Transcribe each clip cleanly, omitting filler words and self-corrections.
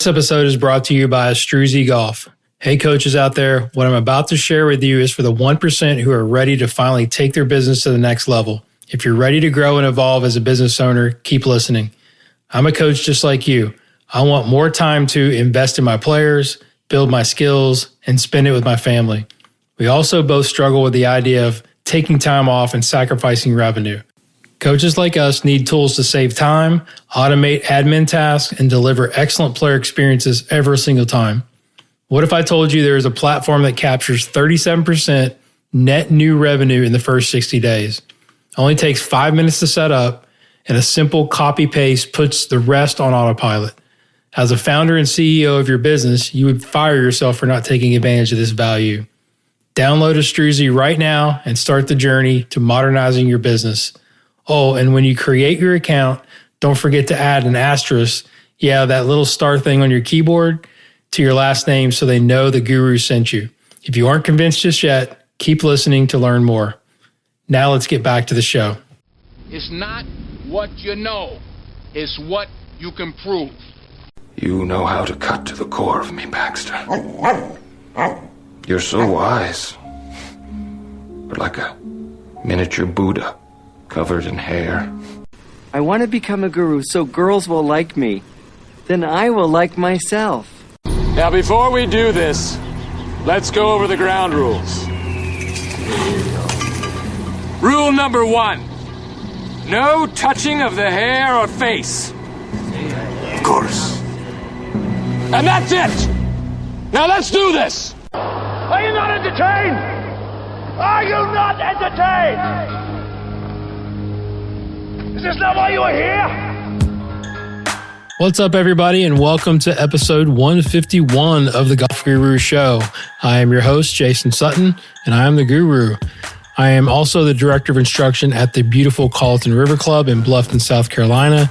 This episode is brought to you by Struzy Golf. Hey coaches out there, what I'm about to share with you is for the 1% who are ready to finally take their business to the next level. If you're ready to grow and evolve as a business owner, keep listening. I'm a coach just like you. I want more time to invest in my players, build my skills, and spend it with my family. We also both struggle with the idea of taking time off and sacrificing revenue. Coaches like us need tools to save time, automate admin tasks, and deliver excellent player experiences every single time. What if I told you there is a platform that captures 37% net new revenue in the first 60 days? It only takes 5 minutes to set up, and a simple copy-paste puts the rest on autopilot. As a founder and CEO of your business, you would fire yourself for not taking advantage of this value. Download a Struzy right now and start the journey to modernizing your business. Oh, and when you create your account, don't forget to add an asterisk, that little star thing on your keyboard, to your last name so they know the guru sent you. If you aren't convinced just yet, keep listening to learn more. Now let's get back to the show. It's not what you know, it's what you can prove. You know how to cut to the core of me, Baxter. You're so wise. You're like a miniature Buddha covered in hair. I want to become a guru so girls will like me. Then I will like myself. Now, before we do this, let's go over the ground rules. Rule number 1, no touching of the hair or face. Of course. And that's it! Now let's do this! Are you not entertained? Are you not entertained? Is this not why you are here? What's up, everybody, and welcome to episode 151 of the Golf Guru Show. I am your host, Jason Sutton, and I am the Guru. I am also the Director of Instruction at the beautiful Colleton River Club in Bluffton, South Carolina,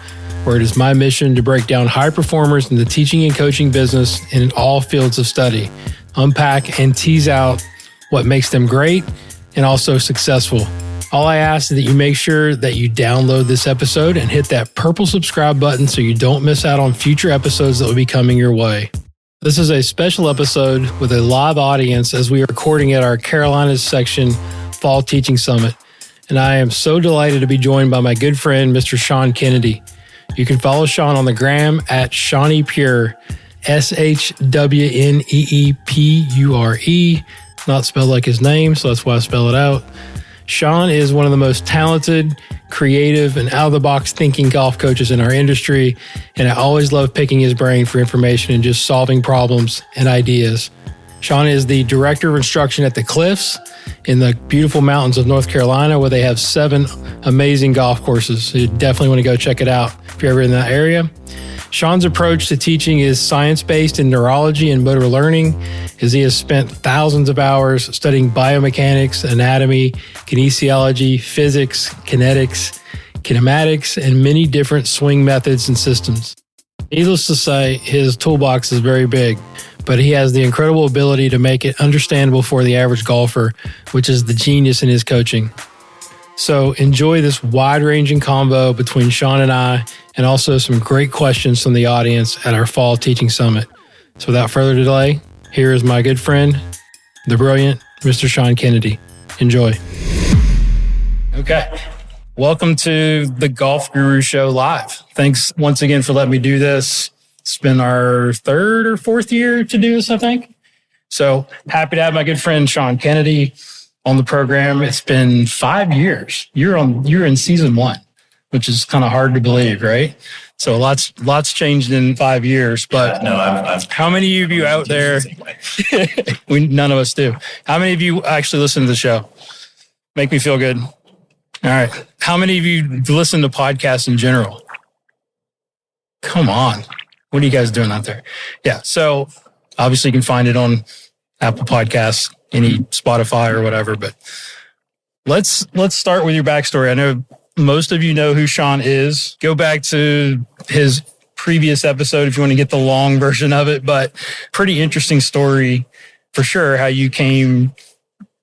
where it is my mission to break down high performers in the teaching and coaching business in all fields of study, unpack and tease out what makes them great and also successful. All I ask is that you make sure that you download this episode and hit that purple subscribe button so you don't miss out on future episodes that will be coming your way. This is a special episode with a live audience as we are recording at our Carolinas section Fall Teaching Summit. And I am so delighted to be joined by my good friend, Mr. Shawn Kennedy. You can follow Shawn on the gram at ShawneePure, ShawneePure. Not spelled like his name, so that's why I spell it out. Shawn is one of the most talented, creative, and out-of-the-box thinking golf coaches in our industry, and I always love picking his brain for information and just solving problems and ideas. Shawn is the Director of Instruction at the Cliffs in the beautiful mountains of North Carolina, where they have 7 amazing golf courses. So you definitely want to go check it out if you're ever in that area. Shawn's approach to teaching is science-based in neurology and motor learning, as he has spent thousands of hours studying biomechanics, anatomy, kinesiology, physics, kinetics, kinematics, and many different swing methods and systems. Needless to say, his toolbox is very big, but he has the incredible ability to make it understandable for the average golfer, which is the genius in his coaching. So enjoy this wide-ranging convo between Shawn and I, and also some great questions from the audience at our Fall Teaching Summit. So without further delay, here is my good friend, the brilliant Mr. Shawn Kennedy. Enjoy. Okay. Welcome to the Golf Guru Show Live. Thanks once again for letting me do this. It's been our 3rd or 4th year to do this, I think. So happy to have my good friend Shawn Kennedy on the program. It's been 5 years. You're in season 1, which is kind of hard to believe, right? So lots changed in 5 years. But how many of you out there? None of us do. How many of you actually listen to the show? Make me feel good. All right. How many of you listen to podcasts in general? Come on. What are you guys doing out there? Yeah. So obviously you can find it on Apple Podcasts, any Spotify or whatever, but let's start with your backstory. I know most of you know who Shawn is. Go back to his previous episode if you want to get the long version of it, but pretty interesting story for sure, how you came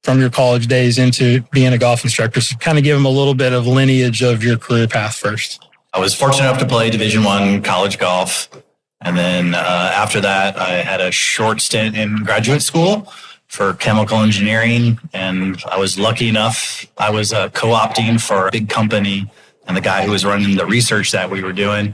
from your college days into being a golf instructor. So kind of give them a little bit of lineage of your career path first. I was fortunate enough to play Division I college golf. And then after that, I had a short stint in graduate school for chemical engineering. And I was lucky enough, I was co-opting for a big company. And the guy who was running the research that we were doing,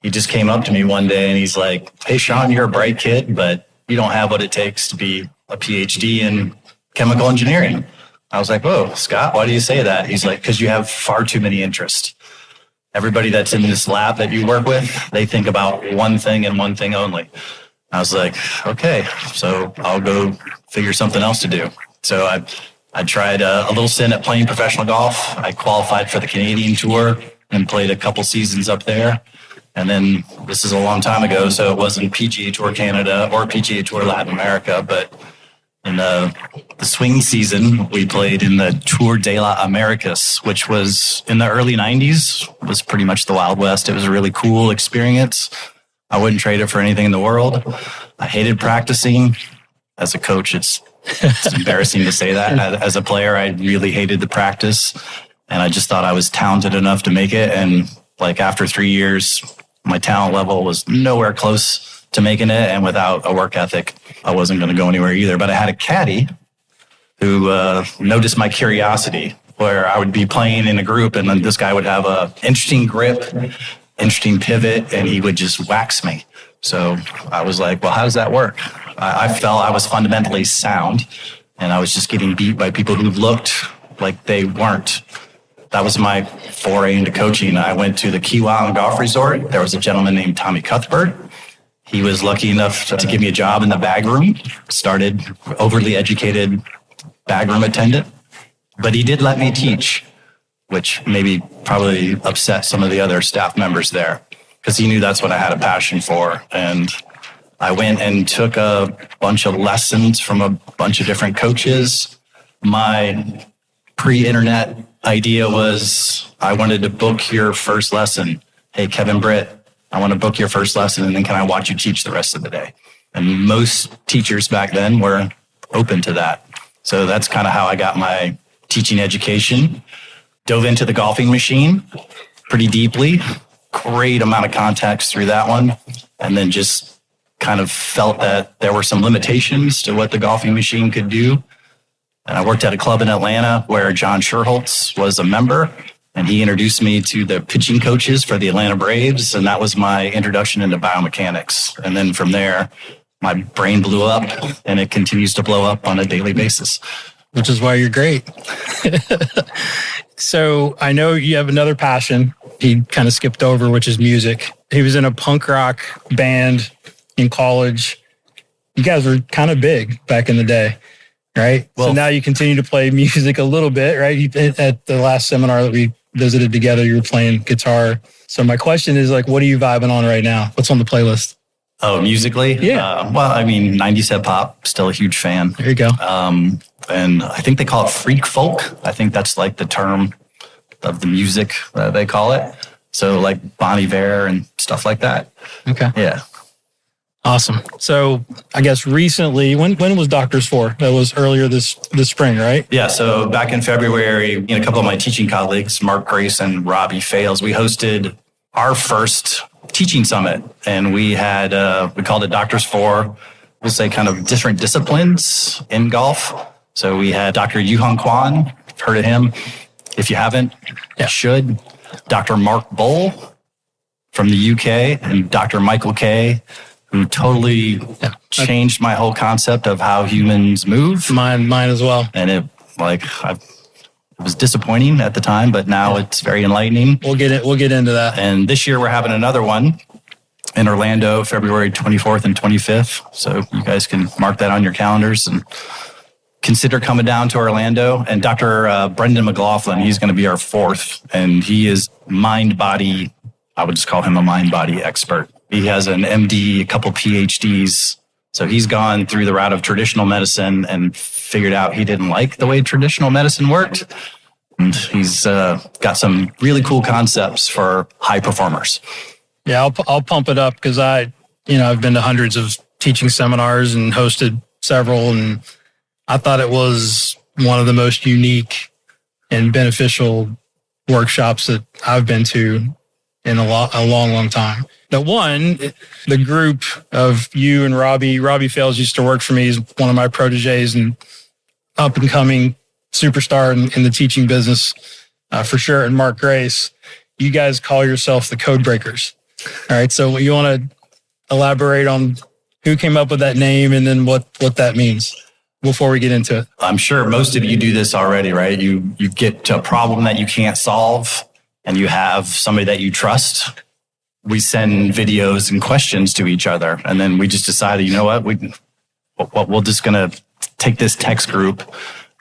he just came up to me one day and he's like, "Hey, Shawn, you're a bright kid, but you don't have what it takes to be a PhD in chemical engineering." I was like, "Whoa, Scott, why do you say that?" He's like, "Because you have far too many interests. Everybody that's in this lab that you work with, they think about one thing and one thing only." I was like, "Okay, so I'll go figure something else to do." So I tried a little stint at playing professional golf. I qualified for the Canadian Tour and played a couple seasons up there. And then this is a long time ago, so it wasn't PGA Tour Canada or PGA Tour Latin America, but in the swing season, we played in the Tour de la Americas, which was in the early 90s, was pretty much the Wild West. It was a really cool experience. I wouldn't trade it for anything in the world. I hated practicing. As a coach, it's embarrassing to say that. As a player, I really hated the practice, and I just thought I was talented enough to make it. And like after 3 years, my talent level was nowhere close to making it. And without a work ethic, I wasn't going to go anywhere either. But I had a caddy who noticed my curiosity, where I would be playing in a group and then this guy would have a interesting grip, interesting pivot, and he would just wax me. So I was like, well, how does that work? I felt I was fundamentally sound, and I was just getting beat by people who looked like they weren't. That was my foray into coaching. I went to the Key Island Golf Resort. There was a gentleman named Tommy Cuthbert. He was lucky enough to give me a job in the bag room. Started overly educated bag room attendant. But he did let me teach, which maybe probably upset some of the other staff members there, because he knew that's what I had a passion for. And I went and took a bunch of lessons from a bunch of different coaches. My pre-internet idea was I wanted to book your first lesson. "Hey, Kevin Britt, I want to book your first lesson, and then can I watch you teach the rest of the day?" And most teachers back then were open to that. So that's kind of how I got my teaching education. Dove into the golfing machine pretty deeply. Great amount of contacts through that one. And then just kind of felt that there were some limitations to what the golfing machine could do. And I worked at a club in Atlanta where John Sherholtz was a member, and he introduced me to the pitching coaches for the Atlanta Braves. And that was my introduction into biomechanics. And then from there, my brain blew up, and it continues to blow up on a daily basis. Which is why you're great. So I know you have another passion he kind of skipped over, which is music. He was in a punk rock band in college. You guys were kind of big back in the day, right? Well, so now you continue to play music a little bit, right? At the last seminar that we visited together, you were playing guitar. So my question is, like, what are you vibing on right now? What's on the playlist? Oh, musically? Yeah. Well, I mean, 90s hip hop, still a huge fan. There you go. And I think they call it freak folk. I think that's like the term of the music they call it. So like Bon Iver and stuff like that. Okay. Yeah. Awesome. So I guess recently, when was Doctors for? That was earlier this spring, right? Yeah. So back in February, a couple of my teaching colleagues, Mark Grace and Robbie Fales, we hosted our first teaching summit, and we had we called it Doctors for, we'll say, kind of different disciplines in golf. So we had Dr. Yuhong Kwan, heard of him? If you haven't, you should. Dr. Mark Bull from the UK, and Dr. Michael Kay, who totally changed my whole concept of how humans move. Mine as well. And it was disappointing at the time, but now it's very enlightening. We'll get into that. And this year we're having another one in Orlando, February 24th and 25th. So you guys can mark that on your calendars and consider coming down to Orlando. And Dr. Brendan McLaughlin, he's going to be our fourth, and he is mind-body, I would just call him a mind-body expert. He has an MD, a couple PhDs. So he's gone through the route of traditional medicine and figured out he didn't like the way traditional medicine worked. And he's got some really cool concepts for high performers. Yeah, I'll pump it up because I've been to hundreds of teaching seminars and hosted several, and I thought it was one of the most unique and beneficial workshops that I've been to in a long time. Now, one, the group of you and Robbie Fales used to work for me. He's one of my proteges and up and coming superstar in the teaching business, for sure. And Mark Grace, you guys call yourself the Code Breakers. All right. So you want to elaborate on who came up with that name and then what that means before we get into it? I'm sure most of you do this already, right? You get to a problem that you can't solve and you have somebody that you trust. We send videos and questions to each other. And then we just decided, you know what, we're just going to take this text group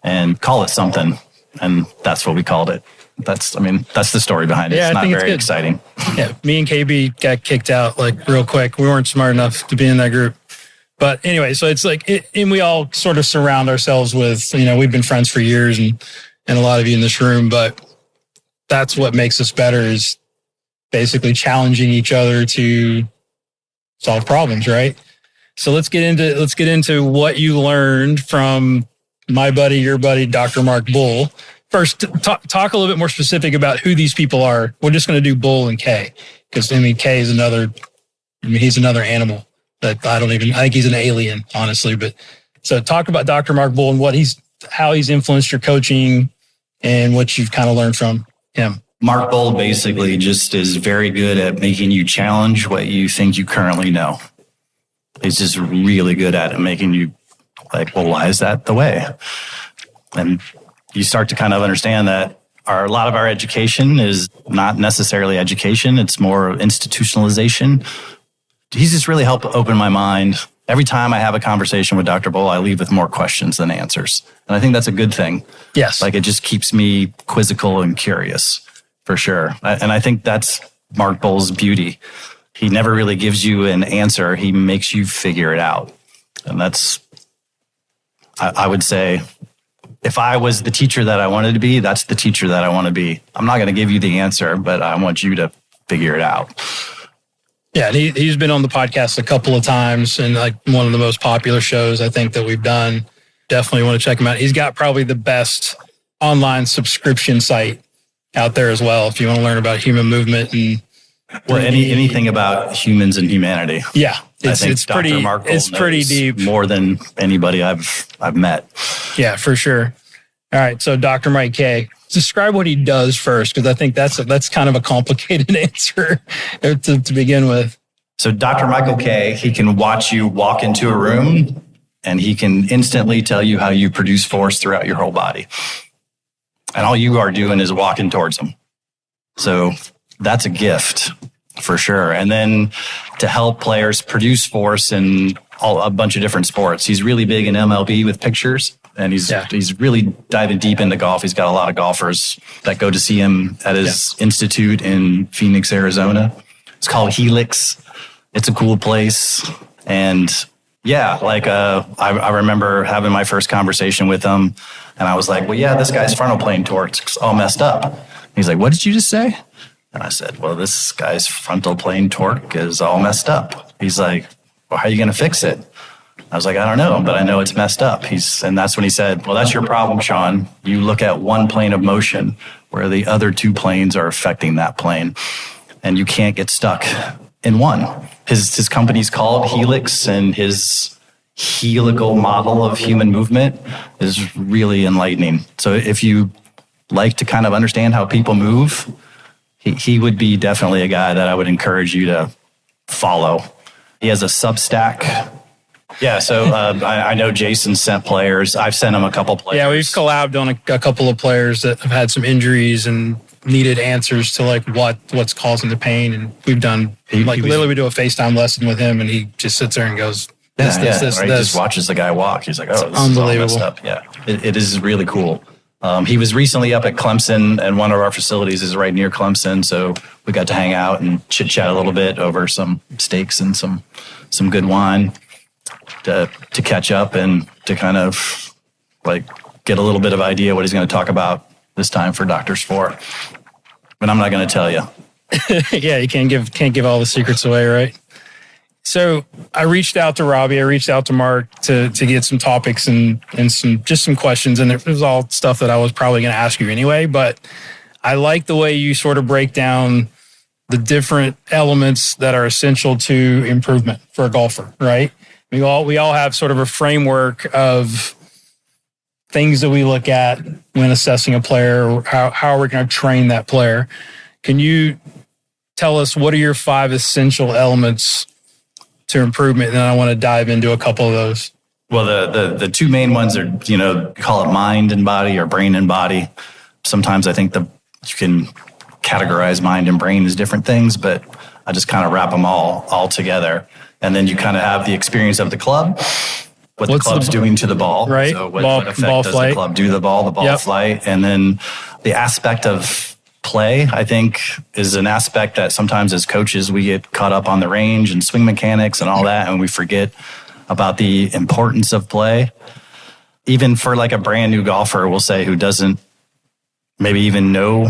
and call it something. And that's what we called it. That's the story behind it. Yeah, it's not very good. exciting. Yeah, me and KB got kicked out like real quick. We weren't smart enough to be in that group. But anyway, so it's like, and we all sort of surround ourselves with, we've been friends for years and a lot of you in this room, but that's what makes us better is basically challenging each other to solve problems, right? So let's get into what you learned from my buddy, your buddy, Dr. Mark Bull. First, talk a little bit more specific about who these people are. We're just going to do Bull and K because K is he's another animal that I think he's an alien, honestly. But so talk about Dr. Mark Bull and how he's influenced your coaching and what you've kind of learned from him. Mark Bull basically just is very good at making you challenge what you think you currently know. He's just really good at it, making you like, well, why is that the way? And you start to kind of understand that a lot of our education is not necessarily education. It's more institutionalization. He's just really helped open my mind. Every time I have a conversation with Dr. Bull, I leave with more questions than answers. And I think that's a good thing. Yes. Like it just keeps me quizzical and curious for sure. And I think that's Mark Bull's beauty. He never really gives you an answer. He makes you figure it out. And that's, I would say, if I was the teacher that I wanted to be, that's the teacher that I want to be. I'm not going to give you the answer, but I want you to figure it out. Yeah, and he's been on the podcast a couple of times and like one of the most popular shows I think that we've done. Definitely want to check him out. He's got probably the best online subscription site out there as well if you want to learn about human movement and anything about humans and humanity. Yeah, it's pretty deep, more than anybody I've met. Yeah, for sure. All right, so Dr. Mike K, describe what he does first, because I think that's kind of a complicated answer to begin with. So Dr. Michael K, he can watch you walk into a room and he can instantly tell you how you produce force throughout your whole body. And all you are doing is walking towards him. So that's a gift for sure. And then to help players produce force in a bunch of different sports. He's really big in MLB with pictures. And he's really diving deep into golf. He's got a lot of golfers that go to see him at his institute in Phoenix, Arizona. It's called Helix. It's a cool place. And yeah, like I remember having my first conversation with him. And I was like, well, yeah, this guy's frontal plane torque's all messed up. He's like, what did you just say? And I said, well, this guy's frontal plane torque is all messed up. He's like, well, how are you going to fix it? I was like, I don't know, but I know it's messed up. And that's when he said, well, that's your problem, Shawn. You look at one plane of motion where the other two planes are affecting that plane, and you can't get stuck in one. His company's called Helix, and his helical model of human movement is really enlightening. So if you like to kind of understand how people move, he would be definitely a guy that I would encourage you to follow. He has a Substack. Yeah, so I know Jason sent players. I've sent him a couple players. Yeah, we've collabed on a couple of players that have had some injuries and needed answers to like what's causing the pain. And we've done literally we do a FaceTime lesson with him, and he just sits there and goes, this. He just watches the guy walk. He's like, oh, this is all messed up. Yeah, it is really cool. He was recently up at Clemson, and one of our facilities is right near Clemson. So we got to hang out and chit chat a little bit over some steaks and some good wine. To catch up and to kind of like get a little bit of idea what he's going to talk about this time for Doctors 4. But I'm not going to tell you. Yeah, you can't give all the secrets away, right? So I reached out to Robbie, I reached out to Mark to get some topics and some questions, and it was all stuff that I was probably going to ask you anyway. But I like the way you sort of break down the different elements that are essential to improvement for a golfer, right? We all have sort of a framework of things that we look at when assessing a player, or how are we going to train that player. Can you tell us what are your 5 essential elements to improvement? And then I want to dive into a couple of those. Well, the 2 main ones are, call it mind and body or brain and body. Sometimes I think you can categorize mind and brain as different things, but I just kind of wrap them all together. And then you kind of have the experience of the club, what the club's doing to the ball. Right. So what effect does flight. the club do to the ball flight? And then the aspect of play, I think, is an aspect that sometimes as coaches, we get caught up on the range and swing mechanics and all that, and we forget about the importance of play. Even for like a brand new golfer, we'll say, who doesn't maybe even know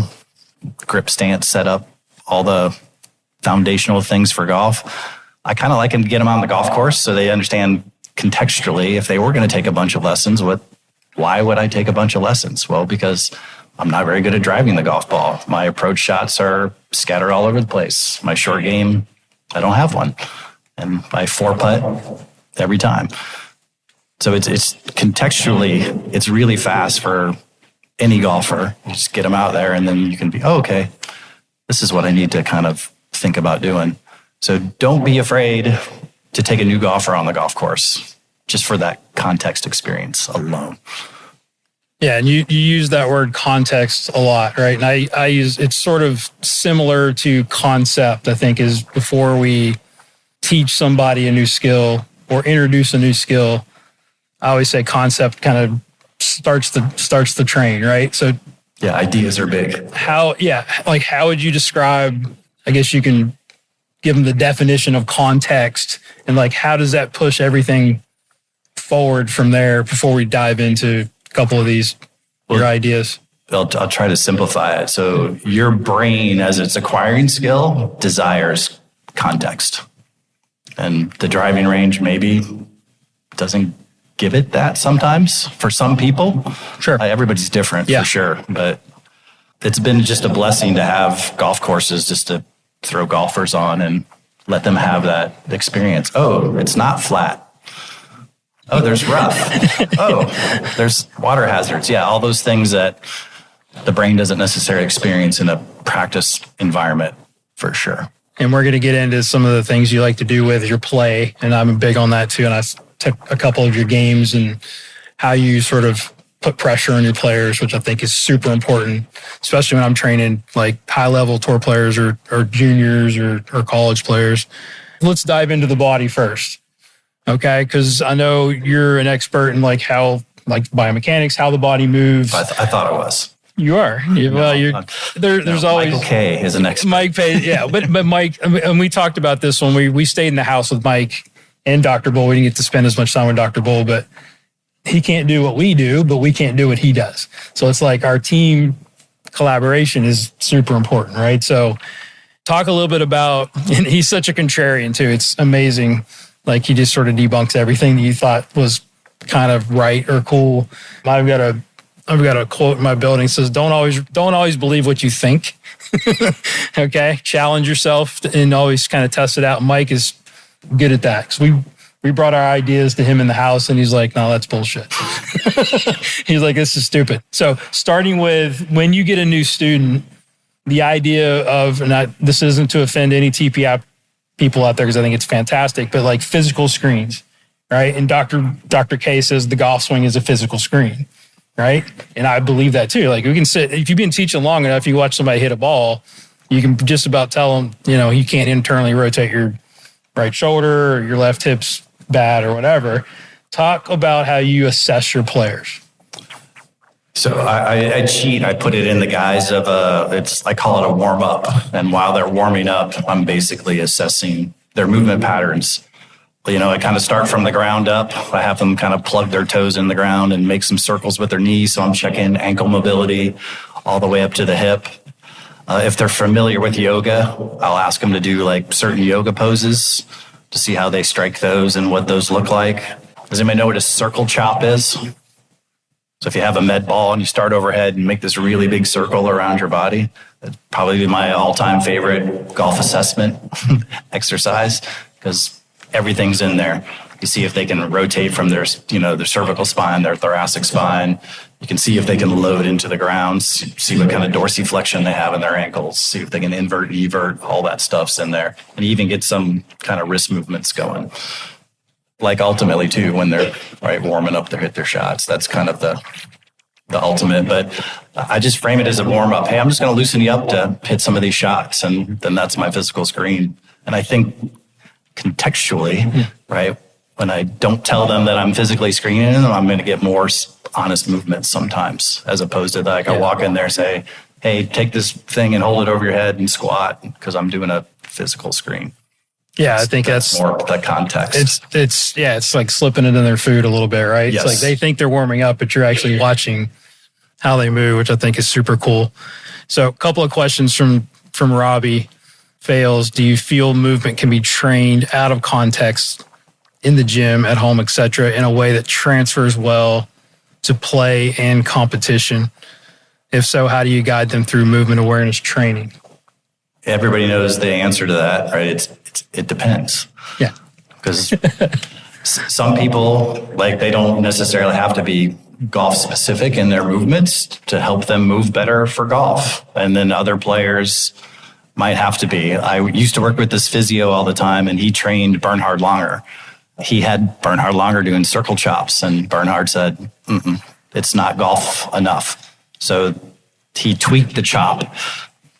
grip, stance, setup, all the foundational things for golf, I kind of like them to get them on the golf course so they understand contextually, if they were going to take a bunch of lessons, why would I take a bunch of lessons? Well, because I'm not very good at driving the golf ball. My approach shots are scattered all over the place. My short game, I don't have one. And I 4-putt every time. So it's contextually, it's really fast for any golfer. You just get them out there and then you can be, okay, this is what I need to kind of think about doing. So don't be afraid to take a new golfer on the golf course just for that context experience alone. Yeah, and you use that word context a lot, right? And I use, it's sort of similar to concept, I think, is before we teach somebody a new skill or introduce a new skill, I always say concept kind of starts the train, right? So yeah, ideas are big. How would you describe, I guess you can give them the definition of context, and like, how does that push everything forward from there before we dive into a couple of your ideas? I'll try to simplify it. So your brain, as it's acquiring skill, desires context. And the driving range maybe doesn't give it that sometimes for some people. Sure. Everybody's different, for sure. But it's been just a blessing to have golf courses just to throw golfers on and let them have that experience. Oh, it's not flat. Oh, there's rough. Oh, there's water hazards. Yeah, all those things that the brain doesn't necessarily experience in a practice environment, for sure. And we're going to get into some of the things you like to do with your play, and I'm big on that too. And I took a couple of your games and how you sort of put pressure on your players, which I think is super important, especially when I'm training like high-level tour players or juniors or college players. Let's dive into the body first, okay? Because I know you're an expert in like biomechanics, how the body moves. I thought I was. You are. There's always Michael K is an expert. Mike pays, yeah, but Mike, and we talked about this when we stayed in the house with Mike and Dr. Bull. We didn't get to spend as much time with Dr. Bull, but he can't do what we do, but we can't do what he does. So it's like our team collaboration is super important, right? So talk a little bit about, and he's such a contrarian too. It's amazing. Like he just sort of debunks everything that you thought was kind of right or cool. I've got a quote in my building that says, don't always believe what you think. Okay. Challenge yourself and always kind of test it out. Mike is good at that. Cause we brought our ideas to him in the house and he's like, no, that's bullshit. He's like, this is stupid. So starting with when you get a new student, the idea of, this isn't to offend any TPI people out there because I think it's fantastic, but like physical screens, right? And Dr. K says the golf swing is a physical screen, right? And I believe that too. Like we can sit, if you've been teaching long enough, you watch somebody hit a ball, you can just about tell them, you can't internally rotate your right shoulder or your left hip's bad or whatever. Talk about how you assess your players. So I cheat. I put it in the guise of I call it a warm up. And while they're warming up, I'm basically assessing their movement patterns. I kind of start from the ground up. I have them kind of plug their toes in the ground and make some circles with their knees. So I'm checking ankle mobility all the way up to the hip. If they're familiar with yoga, I'll ask them to do like certain yoga poses to see how they strike those and what those look like. Does anybody know what a circle chop is? So if you have a med ball and you start overhead and make this really big circle around your body, It'd probably be my all-time favorite golf assessment exercise because everything's in there. You see if they can rotate from their cervical spine, their thoracic spine. You can see if they can load into the ground, see what kind of dorsiflexion they have in their ankles, see if they can invert, evert, all that stuff's in there. And you even get some kind of wrist movements going. Like ultimately too, when they're warming up to hit their shots, that's kind of the ultimate. But I just frame it as a warm up. Hey, I'm just going to loosen you up to hit some of these shots. And then that's my physical screen. And I think contextually, right, when I don't tell them that I'm physically screening them, I'm going to get more honest movements sometimes, as opposed to like I walk in there and say, hey, take this thing and hold it over your head and squat because I'm doing a physical screen. Yeah, I think that's more the context. It's like slipping it in their food a little bit, right? Yes. It's like they think they're warming up, but you're actually watching how they move, which I think is super cool. So a couple of questions from Robbie Fails. Do you feel movement can be trained out of context in the gym, at home, etc., in a way that transfers well to play and competition? If so, how do you guide them through movement awareness training? Everybody knows the answer to that, right? It depends. Yeah. Because some people, like, they don't necessarily have to be golf specific in their movements to help them move better for golf. And then other players might have to be. I used to work with this physio all the time, and he trained Bernhard Langer. He had Bernhard Langer doing circle chops, and Bernhard said, it's not golf enough. So he tweaked the chop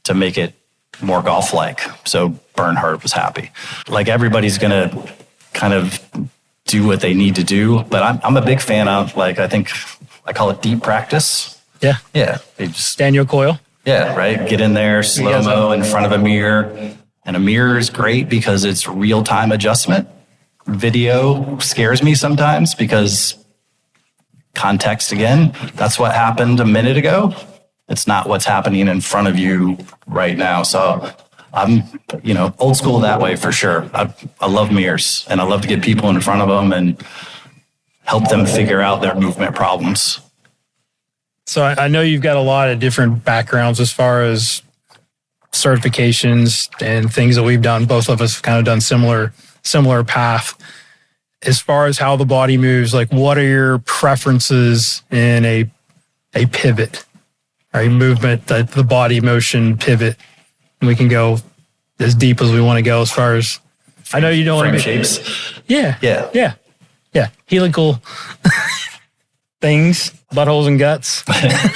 to make it more golf-like. So Bernhard was happy. Like, everybody's going to kind of do what they need to do, but I'm a big fan of, like, I think I call it deep practice. Yeah. Yeah. Daniel Coyle. Yeah, right. Get in there, slow-mo in front of a mirror. And a mirror is great because it's real-time adjustment. Video scares me sometimes because context again, that's what happened a minute ago. It's not what's happening in front of you right now. So I'm, old school that way for sure. I love mirrors, and I love to get people in front of them and help them figure out their movement problems. So I know you've got a lot of different backgrounds as far as certifications and things that we've done. Both of us have kind of done similar path. As far as how the body moves, like, what are your preferences in a pivot, right? Movement, the body motion pivot. And we can go as deep as we want to go as far as, I know you don't want to be shapes. Yeah. Helical things, buttholes and guts. A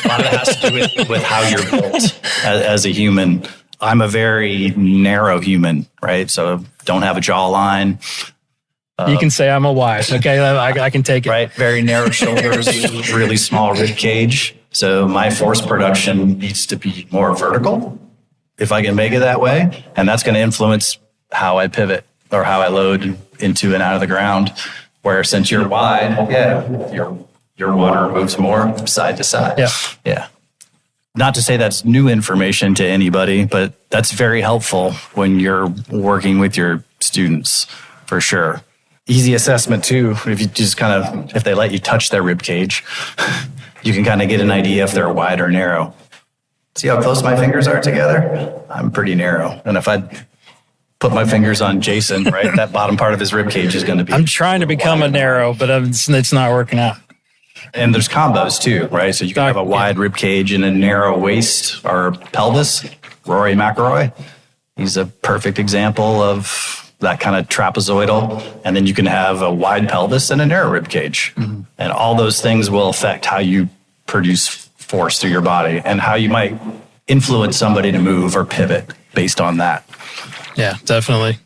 lot of it has to do with how you're built as a human. I'm a very narrow human, right? So don't have a jawline. You can say I'm a wife. Okay, I can take it. Right, very narrow shoulders, really small rib cage. So my force production needs to be more vertical if I can make it that way. And that's going to influence how I pivot or how I load into and out of the ground. Where since you're wide, your water moves more side to side. Yeah. Not to say that's new information to anybody, but that's very helpful when you're working with your students, for sure. Easy assessment too. If you just if they let you touch their rib cage, you can kind of get an idea if they're wide or narrow. See how close my fingers are together? I'm pretty narrow. And if I put my fingers on Jason, right, that bottom part of his rib cage is going to be. I'm trying to become a narrow, but it's not working out. And there's combos too, right? So you can have a wide rib cage and a narrow waist or pelvis. Rory McIlroy, he's a perfect example of that kind of trapezoidal. And then you can have a wide pelvis and a narrow rib cage. Mm-hmm. And all those things will affect how you produce force through your body and how you might influence somebody to move or pivot based on that. Yeah, definitely.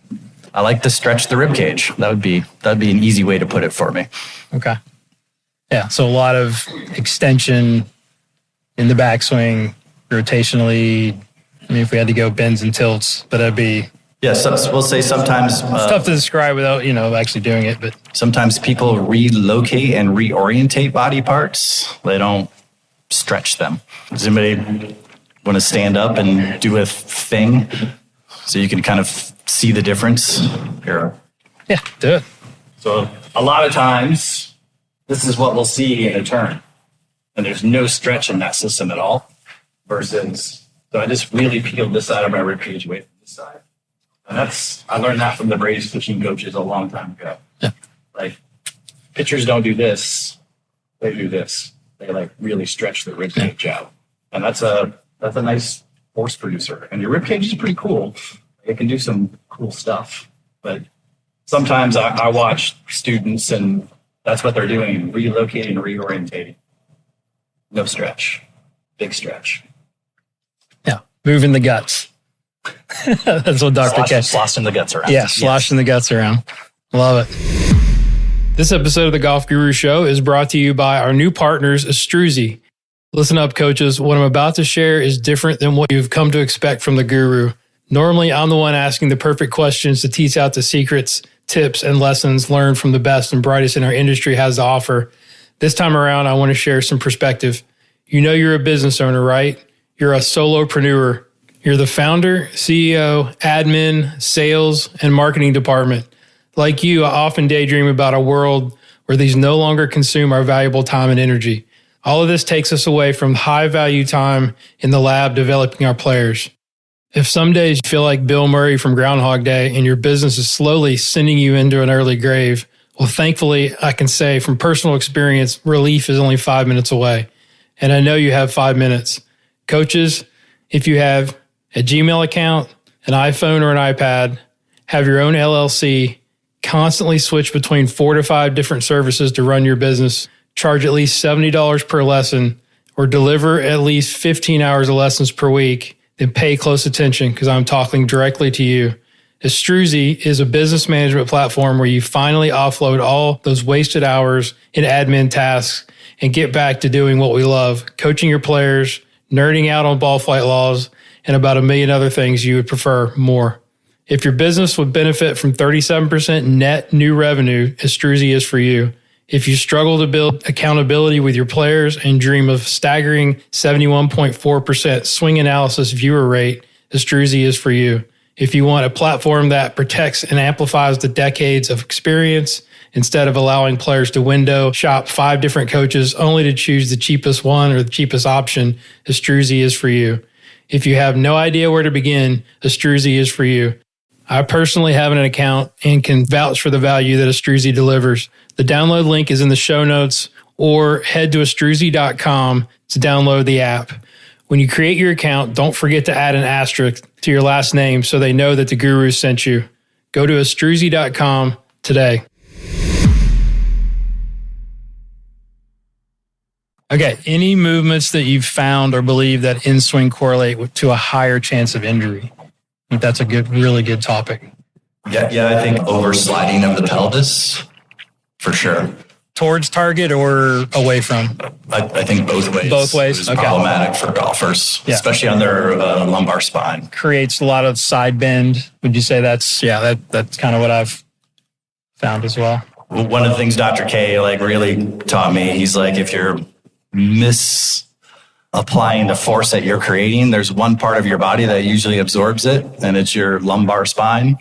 I like to stretch the rib cage. That'd be an easy way to put it for me. Okay. Yeah, so a lot of extension in the backswing, rotationally. I mean, if we had to go bends and tilts, but that'd be... Yeah, so we'll say sometimes... it's tough to describe without, actually doing it, but... Sometimes people relocate and reorientate body parts. They don't stretch them. Does anybody want to stand up and do a thing so you can kind of see the difference? Here. Yeah, do it. So a lot of times... this is what we'll see in a turn. And there's no stretch in that system at all. Versus So I just really peeled this side of my rib cage away from this side. And I learned that from the Braves pitching coaches a long time ago. Yeah. Like, pitchers don't do this. They do this. They like really stretch the rib cage out. And that's a nice force producer. And your rib cage is pretty cool. It can do some cool stuff. But sometimes I watch students and that's what they're doing, relocating, reorientating. No stretch. Big stretch. Yeah. Moving the guts. That's what Dr. K. Sloshing the guts around. Yeah, sloshing the guts around. Love it. This episode of the Golf Guru Show is brought to you by our new partners, Astruzi. Listen up, coaches. What I'm about to share is different than what you've come to expect from the guru. Normally, I'm the one asking the perfect questions to tease out the secrets, tips, and lessons learned from the best and brightest in our industry has to offer. This time around, I want to share some perspective. You know you're a business owner, right? You're a solopreneur. You're the founder, CEO, admin, sales, and marketing department. Like you, I often daydream about a world where these no longer consume our valuable time and energy. All of this takes us away from high-value time in the lab developing our players. If some days you feel like Bill Murray from Groundhog Day and your business is slowly sending you into an early grave, well, thankfully, I can say from personal experience, relief is only 5 minutes away. And I know you have 5 minutes. Coaches, if you have a Gmail account, an iPhone or an iPad, have your own LLC, constantly switch between 4 to 5 different services to run your business, charge at least $70 per lesson, or deliver at least 15 hours of lessons per week, then pay close attention because I'm talking directly to you. Astruzi is a business management platform where you finally offload all those wasted hours in admin tasks and get back to doing what we love, coaching your players, nerding out on ball flight laws, and about a million other things you would prefer more. If your business would benefit from 37% net new revenue, Astruzi is for you. If you struggle to build accountability with your players and dream of staggering 71.4% swing analysis viewer rate, Astruzi is for you. If you want a platform that protects and amplifies the decades of experience instead of allowing players to window shop 5 different coaches only to choose the cheapest one or the cheapest option, Astruzi is for you. If you have no idea where to begin, Astruzi is for you. I personally have an account and can vouch for the value that Astruzi delivers. The download link is in the show notes or head to astruzi.com to download the app. When you create your account, don't forget to add an asterisk to your last name so they know that the guru sent you. Go to astruzi.com today. Okay, any movements that you've found or believe that in-swing correlate to a higher chance of injury? I think that's a really good topic. Yeah, I think oversliding of the pelvis, for sure. Towards target or away from? I think both ways. Both ways, It's okay. problematic for golfers, Yeah. especially on their lumbar spine. Creates a lot of side bend. Would you say that's kind of what I've found as well? One of the things Dr. K really taught me, he's like, if you're misapplying the force that you're creating, there's one part of your body that usually absorbs it, and it's your lumbar spine.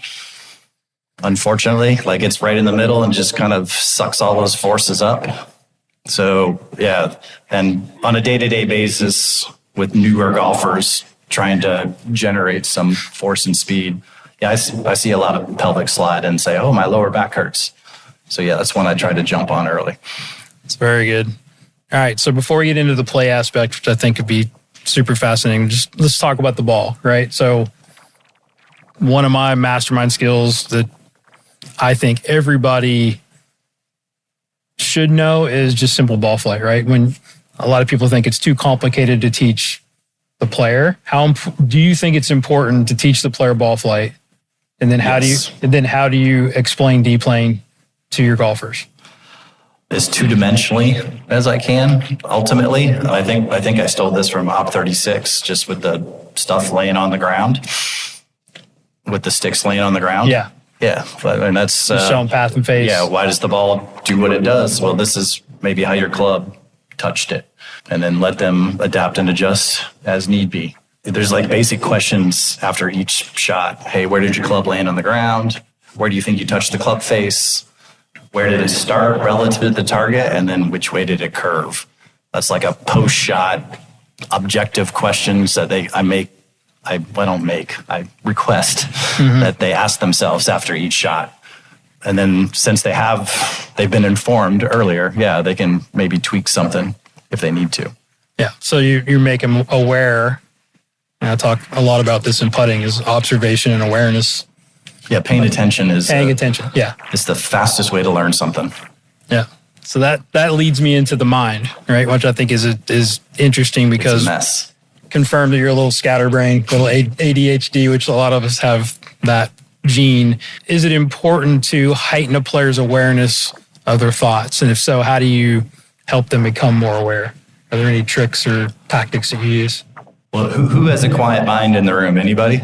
Unfortunately, it's right in the middle and just kind of sucks all those forces up. So, yeah. And on a day-to-day basis with newer golfers trying to generate some force and speed, I see a lot of pelvic slide and say, oh, my lower back hurts. So, yeah, that's one I try to jump on early. It's very good. All right. So before we get into the play aspect, which I think could be super fascinating, just let's talk about the ball, right? So one of my mastermind skills that I think everybody should know is just simple ball flight, right? When a lot of people think it's too complicated to teach the player, how do you think it's important to teach the player ball flight? And then how do you explain D-playing to your golfers? As two-dimensionally as I can, ultimately. I think I stole this from Op 36, just with the stuff laying on the ground, with the sticks laying on the ground. Yeah. Yeah, and that's... showing path and face. Yeah, why does the ball do what it does? Well, this is maybe how your club touched it, and then let them adapt and adjust as need be. There's basic questions after each shot. Hey, where did your club land on the ground? Where do you think you touched the club face? Where did it start relative to the target? And then which way did it curve? That's like a post-shot objective questions that I make I request that they ask themselves after each shot. And then since they've been informed earlier, yeah, they can maybe tweak something if they need to. Yeah. So you make them aware. And I talk a lot about this in putting is observation and awareness. Yeah. Paying attention. Yeah. It's the fastest way to learn something. Yeah. So that leads me into the mind, right? Which I think is interesting because it's a mess. Confirmed that you're a little scatterbrain, little ADHD, which a lot of us have that gene. Is it important to heighten a player's awareness of their thoughts? And if so, how do you help them become more aware? Are there any tricks or tactics that you use? Well, who has a quiet mind in the room? Anybody?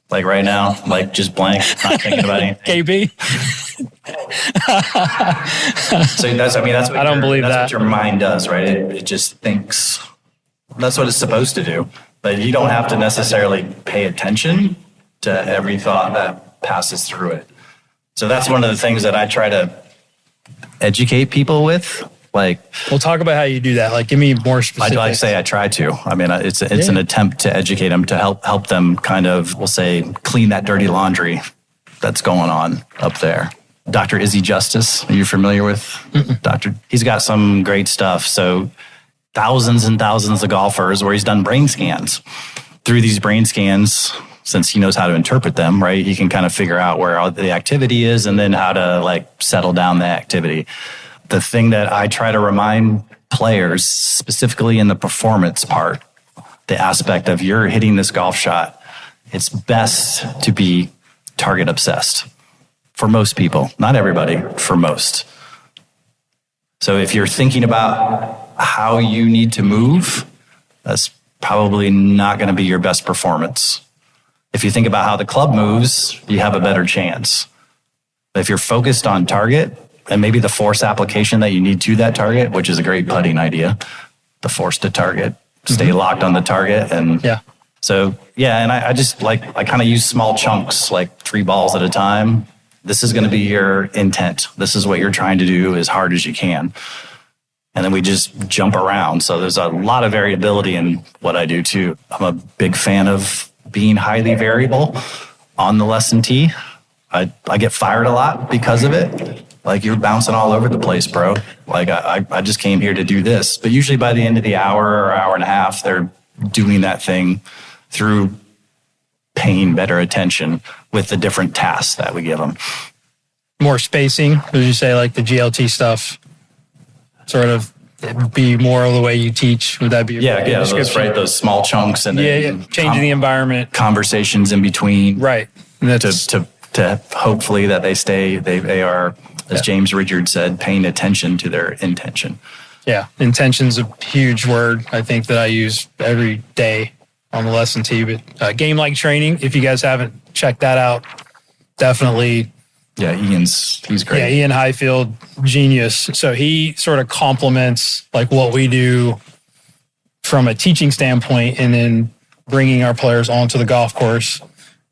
Like right now, like just blank, not thinking about anything. KB? So that's what I don't believe that's what your mind does, right? It just thinks. That's what it's supposed to do. But you don't have to necessarily pay attention to every thought that passes through it. So that's one of the things that I try to educate people with. Like, we'll talk about how you do that. Like, give me more specific. I say I try to. I mean, it's an attempt to educate them, to help them kind of, we'll say, clean that dirty laundry that's going on up there. Dr. Izzy Justice, are you familiar with Dr.? He's got some great stuff. So thousands and thousands of golfers where he's done brain scans. Through these brain scans, since he knows how to interpret them, right, he can kind of figure out where all the activity is and then how to like settle down the activity. The thing that I try to remind players, specifically in the performance part, the aspect of you're hitting this golf shot, it's best to be target obsessed for most people, not everybody, for most. So if you're thinking about how you need to move, that's probably not going to be your best performance. If you think about how the club moves, you have a better chance. But if you're focused on target and maybe the force application that you need to that target, which is a great putting idea, the force to target, stay locked on the target. And so, and I just I kind of use small chunks, like 3 balls at a time. This is going to be your intent. This is what you're trying to do as hard as you can. And then we just jump around. So there's a lot of variability in what I do too. I'm a big fan of being highly variable on the lesson tee. I get fired a lot because of it. Like, you're bouncing all over the place, bro. Like, I just came here to do this. But usually by the end of the hour or hour and a half, they're doing that thing through paying better attention with the different tasks that we give them. More spacing, would you say, like the GLT stuff? Sort of be more of the way you teach. Would that be a description? Those small chunks and then changing the environment, conversations in between, right? To hopefully that they are, as James Richard said, paying attention to their intention. Yeah, intention's a huge word. I think that I use every day on the lesson tee. But game like training, if you guys haven't checked that out, definitely. Yeah, he's great. Yeah, Ian Highfield, genius. So he sort of complements like what we do from a teaching standpoint, and then bringing our players onto the golf course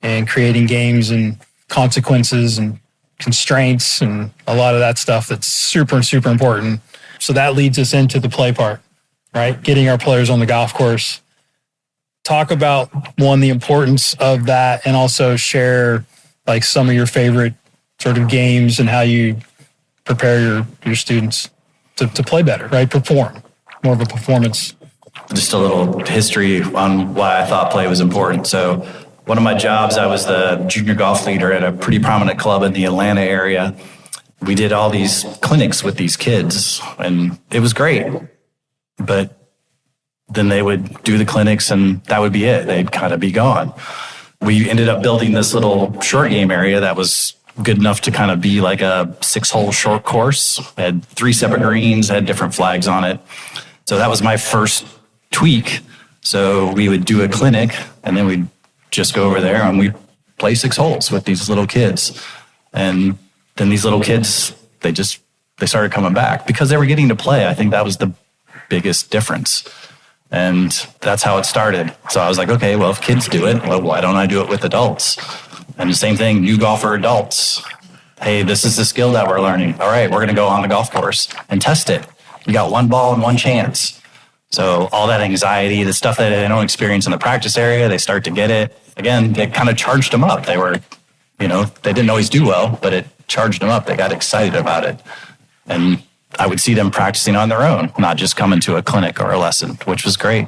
and creating games and consequences and constraints and a lot of that stuff that's super, super important. So that leads us into the play part, right? Getting our players on the golf course. Talk about, one, the importance of that, and also share like some of your favorite sort of games and how you prepare your students to play better, right? Perform, more of a performance. Just a little history on why I thought play was important. So one of my jobs, I was the junior golf leader at a pretty prominent club in the Atlanta area. We did all these clinics with these kids, and it was great. But then they would do the clinics, and that would be it. They'd kind of be gone. We ended up building this little short game area that was good enough to kind of be like a 6-hole short course. It had 3 separate greens, had different flags on it. So that was my first tweak. So we would do a clinic, and then we'd just go over there and we'd play 6 holes with these little kids. And then these little kids, they started coming back because they were getting to play. I think that was the biggest difference. And that's how it started. So I was like, okay, well, if kids do it, well, why don't I do it with adults? And the same thing, new golfer adults. Hey, this is the skill that we're learning. All right, we're going to go on the golf course and test it. You got 1 ball and 1 chance. So all that anxiety, the stuff that they don't experience in the practice area, they start to get it. Again, they kind of charged them up. They were, they didn't always do well, but it charged them up. They got excited about it. And I would see them practicing on their own, not just coming to a clinic or a lesson, which was great.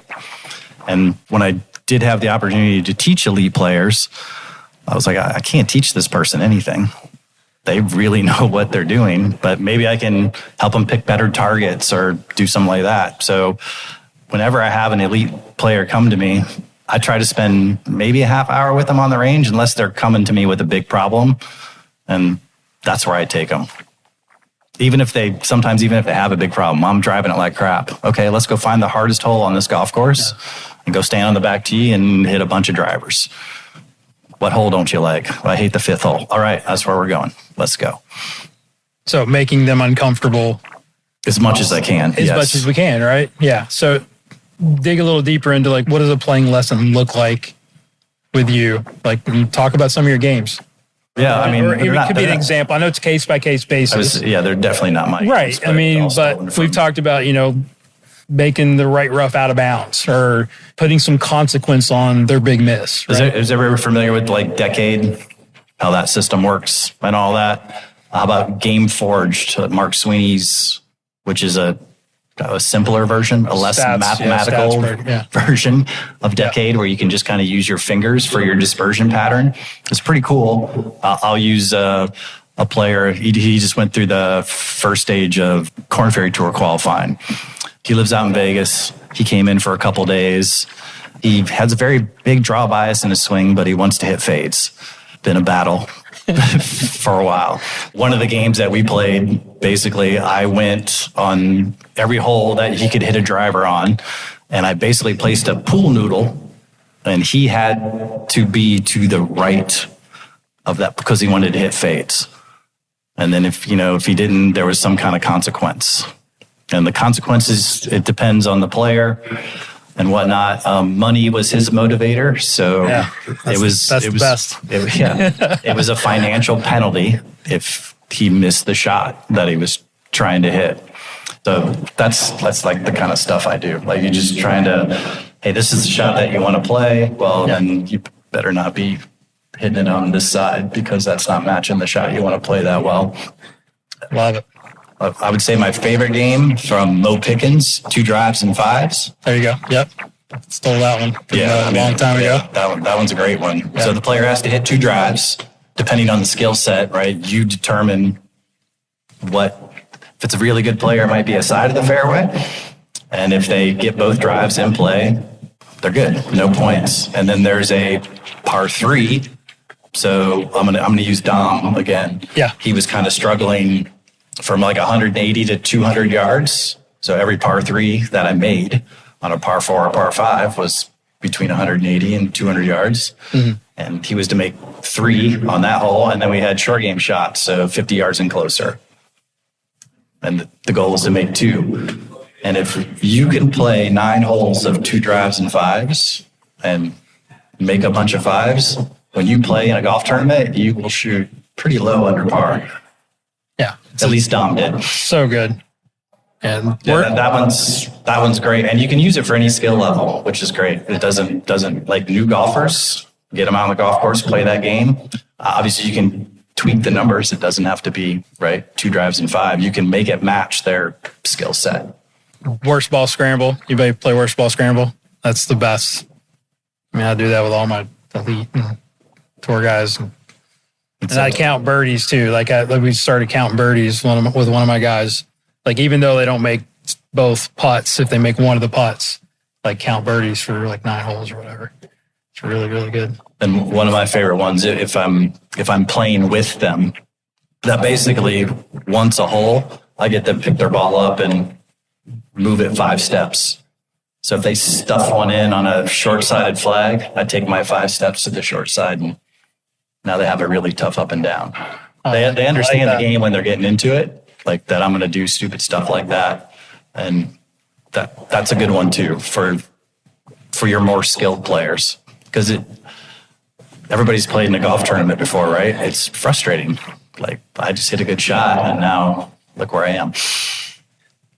And when I did have the opportunity to teach elite players, I was like, I can't teach this person anything. They really know what they're doing, but maybe I can help them pick better targets or do something like that. So whenever I have an elite player come to me, I try to spend maybe a half hour with them on the range, unless they're coming to me with a big problem. And that's where I take them. Even if they have a big problem, I'm driving it like crap. Okay, let's go find the hardest hole on this golf course and go stand on the back tee and hit a bunch of drivers. What hole don't you like? Well, I hate the 5th hole. All right, that's where we're going. Let's go. So making them uncomfortable. As much as I can. As much as we can, right? Yeah. So dig a little deeper into like, what does a playing lesson look like with you? Like, when you talk about some of your games. Yeah, I mean, or it could be an example. I know it's case by case basis. They're definitely not my right. games, I mean, but we've talked about, making the right rough out of bounds or putting some consequence on their big miss. Right? Is everyone familiar with like Decade, how that system works and all that? How about Game Forged, Mark Sweeney's, which is a simpler version, a less mathematical version of Decade, where you can just kind of use your fingers for your dispersion pattern. It's pretty cool. I'll use a player. He just went through the first stage of Korn Ferry Tour qualifying. He lives out in Vegas. He came in for a couple days. He has a very big draw bias in his swing, but he wants to hit fades. Been a battle for a while. One of the games that we played, basically, I went on every hole that he could hit a driver on, and I basically placed a pool noodle, and he had to be to the right of that because he wanted to hit fades. And then if he didn't, there was some kind of consequence. And the consequences, it depends on the player and whatnot. Money was his motivator, so it was the best. It was a financial penalty if he missed the shot that he was trying to hit. So that's like the kind of stuff I do. Like, you're just trying to, hey, this is the shot that you want to play. Well, then you better not be hitting it on this side, because that's not matching the shot you want to play that well. Love it. I would say my favorite game from Mo Pickens, 2 drives and 5s. There you go. Yep. Stole that one from a long time ago. That one's a great one. Yeah. So the player has to hit 2 drives, depending on the skill set, right? You determine if it's a really good player, it might be a side of the fairway. And if they get both drives in play, they're good. No points. And then there's a par 3. So I'm gonna use Dom again. Yeah. He was kind of struggling from like 180 to 200 yards. So every par 3 that I made on a par 4 or par 5 was between 180 and 200 yards. Mm-hmm. And he was to make 3 on that hole. And then we had short game shots, so 50 yards and closer. And the goal was to make 2. And if you can play 9 holes of 2 drives and 5s and make a bunch of 5s, when you play in a golf tournament, you will shoot pretty low under par. Yeah. At least Dom did. So good. And that one's great. And you can use it for any skill level, which is great. It doesn't like new golfers, get them out on the golf course, play that game. Obviously you can tweak the numbers. It doesn't have to be 2 drives and 5. You can make it match their skill set. Worst ball scramble. You play worst ball scramble. That's the best. I mean, I do that with all my elite tour guys. And I count birdies too. Like we started counting birdies with one of my guys. Like, even though they don't make both putts, if they make one of the putts, like, count birdies for like 9 holes or whatever. It's really, really good. And one of my favorite ones, if I'm playing with them, that basically once a hole, I get them pick their ball up and move it 5 steps. So if they stuff one in on a short-sided flag, I take my 5 steps to the short side, and now they have a really tough up and down. They understand the game when they're getting into it, like that I'm going to do stupid stuff like that. And that's a good one too for your more skilled players, because everybody's played in a golf tournament before, right? It's frustrating. Like, I just hit a good shot and now look where I am.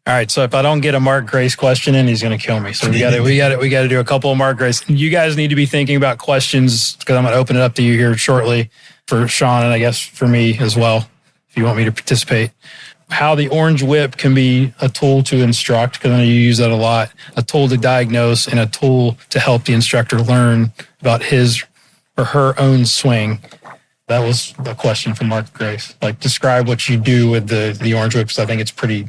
All right, so if I don't get a Mark Grace question in, he's going to kill me. So we got to do a couple of Mark Grace. You guys need to be thinking about questions because I'm going to open it up to you here shortly for Shawn and I guess for me as well, if you want me to participate. How the orange whip can be a tool to instruct, because I know you use that a lot, a tool to diagnose and a tool to help the instructor learn about his or her own swing. That was the question from Mark Grace. Like, describe what you do with the orange whip, because I think it's pretty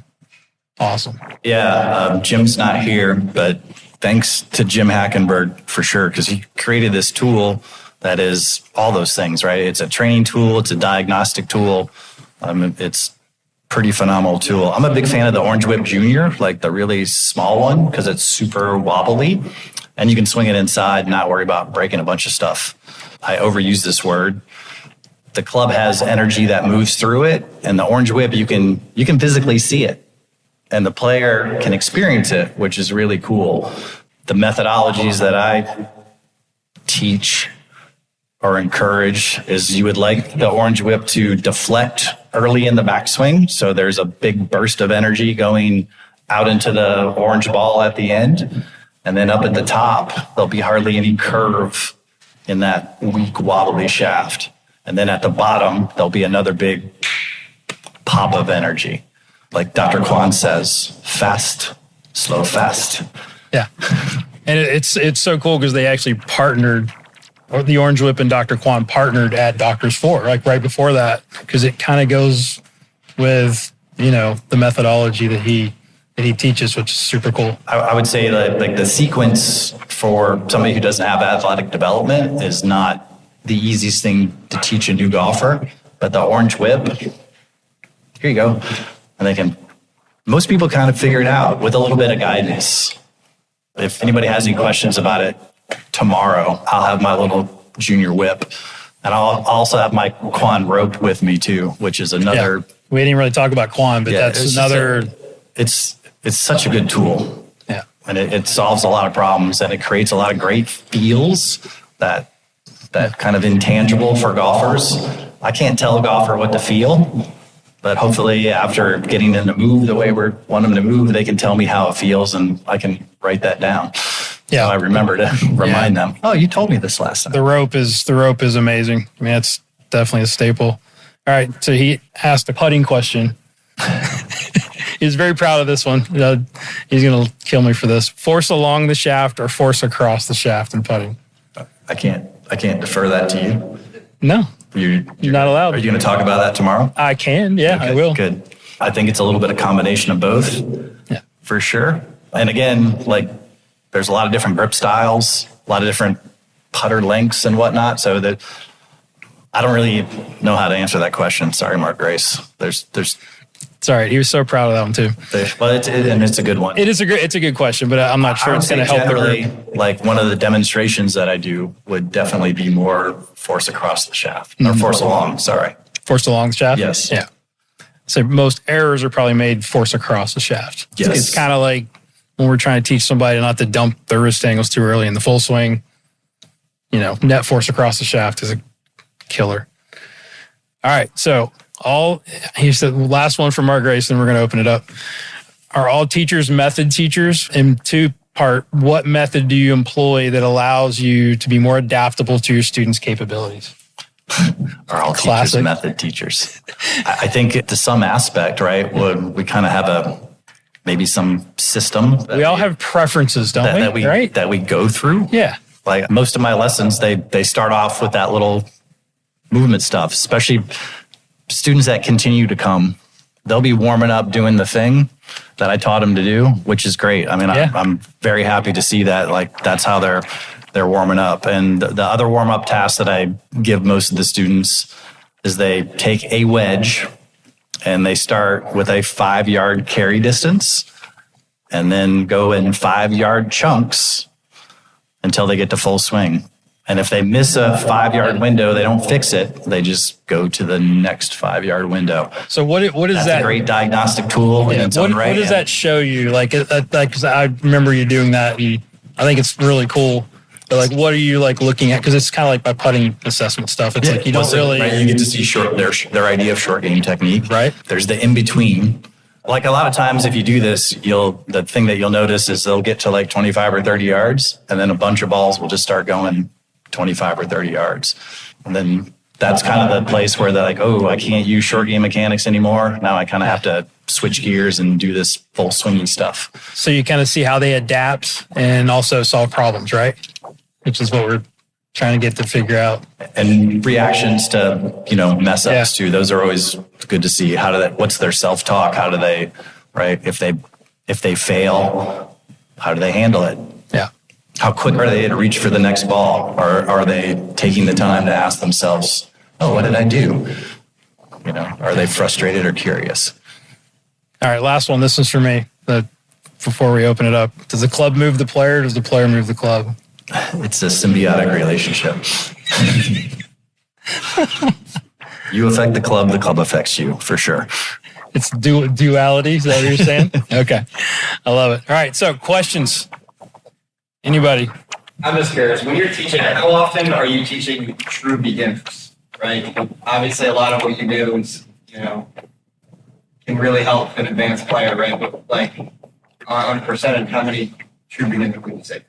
awesome. Yeah, Jim's not here, but thanks to Jim Hackenberg for sure, because he created this tool that is all those things, right? It's a training tool. It's a diagnostic tool. It's pretty phenomenal tool. I'm a big fan of the Orange Whip Junior, like the really small one, because it's super wobbly and you can swing it inside and not worry about breaking a bunch of stuff. I overuse this word. The club has energy that moves through it, and the Orange Whip, you can physically see it, and the player can experience it, which is really cool. The methodologies that I teach or encourage is you would like the Orange Whip to deflect early in the backswing. So there's a big burst of energy going out into the orange ball at the end. And then up at the top, there'll be hardly any curve in that weak, wobbly shaft. And then at the bottom, there'll be another big pop of energy. Like Dr. Kwan says, fast, slow, fast. Yeah. And it's so cool because they actually partnered, or the Orange Whip and Dr. Kwan partnered at Doctors 4, like right before that, because it kind of goes with, the methodology that he teaches, which is super cool. I would say that like the sequence for somebody who doesn't have athletic development is not the easiest thing to teach a new golfer, but the Orange Whip, here you go. And most people kind of figure it out with a little bit of guidance. If anybody has any questions about it, tomorrow I'll have my little junior whip, and I'll also have my Kwan rope with me too, which is another. Yeah. We didn't really talk about Kwan, but that's another. It's such a good tool. Yeah, and it solves a lot of problems, and it creates a lot of great feels that kind of intangible for golfers. I can't tell a golfer what to feel, but hopefully after getting them to move the way we want them to move, they can tell me how it feels, and I can write that down. Yeah, so I remember to remind them. Oh, you told me this last time. The rope is amazing. I mean, it's definitely a staple. All right, so he asked a putting question. He's very proud of this one. He's going to kill me for this. Force along the shaft or force across the shaft in putting? I can't defer that to you. No, you're not allowed. Are you going to talk about that tomorrow? I can. Yeah, okay, I will. Good. I think it's a little bit of combination of both. Yeah, for sure. And again, there's a lot of different grip styles, a lot of different putter lengths and whatnot. So that I don't really know how to answer that question. Sorry, Mark Grace. There's. It's all right. He was so proud of that one too. Well, it's a good one. It's a good question, but I'm not sure it's going to help. Generally, like one of the demonstrations that I do would definitely be more force across the shaft or force along. Sorry, force along the shaft. Yes. Yeah. So most errors are probably made force across the shaft. Yes. It's kind of like when we're trying to teach somebody not to dump their wrist angles too early in the full swing. Net force across the shaft is a killer. All right, so here's the last one from Mark Grace, and we're going to open it up. Are all teachers method teachers? And two-part, what method do you employ that allows you to be more adaptable to your students' capabilities? Are all teachers method teachers? I think to some aspect, right, we kind of have maybe some system. We all have preferences, don't we? Right? That we go through. Yeah. Like most of my lessons, they start off with that little movement stuff, especially students that continue to come. They'll be warming up doing the thing that I taught them to do, which is great. I mean, I'm very happy to see that. Like that's how they're warming up. And the other warm up task that I give most of the students is they take a wedge and they start with a 5-yard carry distance and then go in 5-yard chunks until they get to full swing. And if they miss a 5-yard window, they don't fix it. They just go to the next 5-yard window. So what is That's that? A great diagnostic tool in its own right. What does that show you? Because I remember you doing that, and I think it's really cool. But what are you looking at? Because it's kind of like my putting assessment stuff. It's you don't really. Right, you get to see their idea of short game technique. Right. There's the in between, Like a lot of times if you do this, the thing that you'll notice is they'll get to like 25 or 30 yards and then a bunch of balls will just start going 25 or 30 yards. And then that's kind of the place where they're like, oh, I can't use short game mechanics anymore. Now I kind of have to switch gears and do this full swinging stuff. So you kind of see how they adapt and also solve problems, right? Which is what we're trying to get to figure out. And reactions to, mess ups too. Those are always good to see. What's their self-talk? How do they, right? If they fail, how do they handle it? Yeah. How quick are they to reach for the next ball? Or are they taking the time to ask themselves, oh, what did I do? Are they frustrated or curious? All right, last one. This is for me. Before we open it up, does the club move the player? Or does the player move the club? It's a symbiotic relationship. You affect the club affects you, for sure. It's duality, is that what you're saying? Okay, I love it. All right, so questions. Anybody? I'm just curious, when you're teaching, how often are you teaching true beginners, right? Obviously, a lot of what you do is, can really help an advanced player, right? But like, on a percentage, how many true beginners would you say?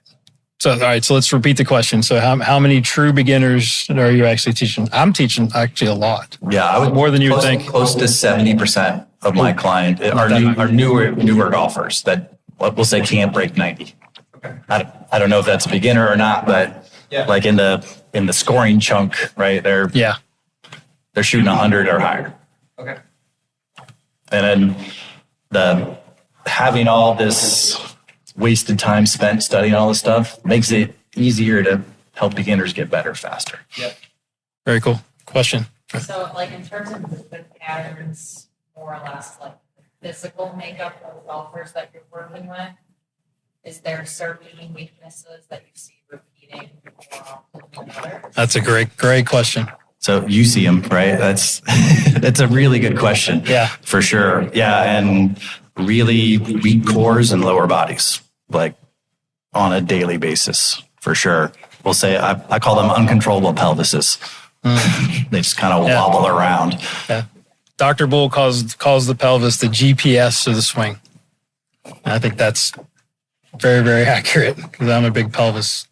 So, all right, so let's repeat the question. So how many true beginners are you actually teaching? I'm teaching actually a lot. Yeah, I would more than you would think. Close to 70% of my client are newer golfers that we'll say can't break 90. Okay. I don't know if that's a beginner or not, but like in the scoring chunk, right? They're shooting 100 or higher. Okay. And then having all this wasted time spent studying all this stuff makes it easier to help beginners get better faster. Yep. Very cool. Question. So, like, in terms of the patterns, more or less, like the physical makeup of golfers that you're working with, is there certain weaknesses that you see repeating more often than others? That's a great question. So you see them, right? That's a really good question. Yeah. For sure. Yeah. And really weak cores and lower bodies, like on a daily basis, for sure. We'll say, I call them uncontrollable pelvises. They just kind of wobble around. Yeah. Dr. Bull calls the pelvis the GPS of the swing. And I think that's very, very accurate because I'm a big pelvis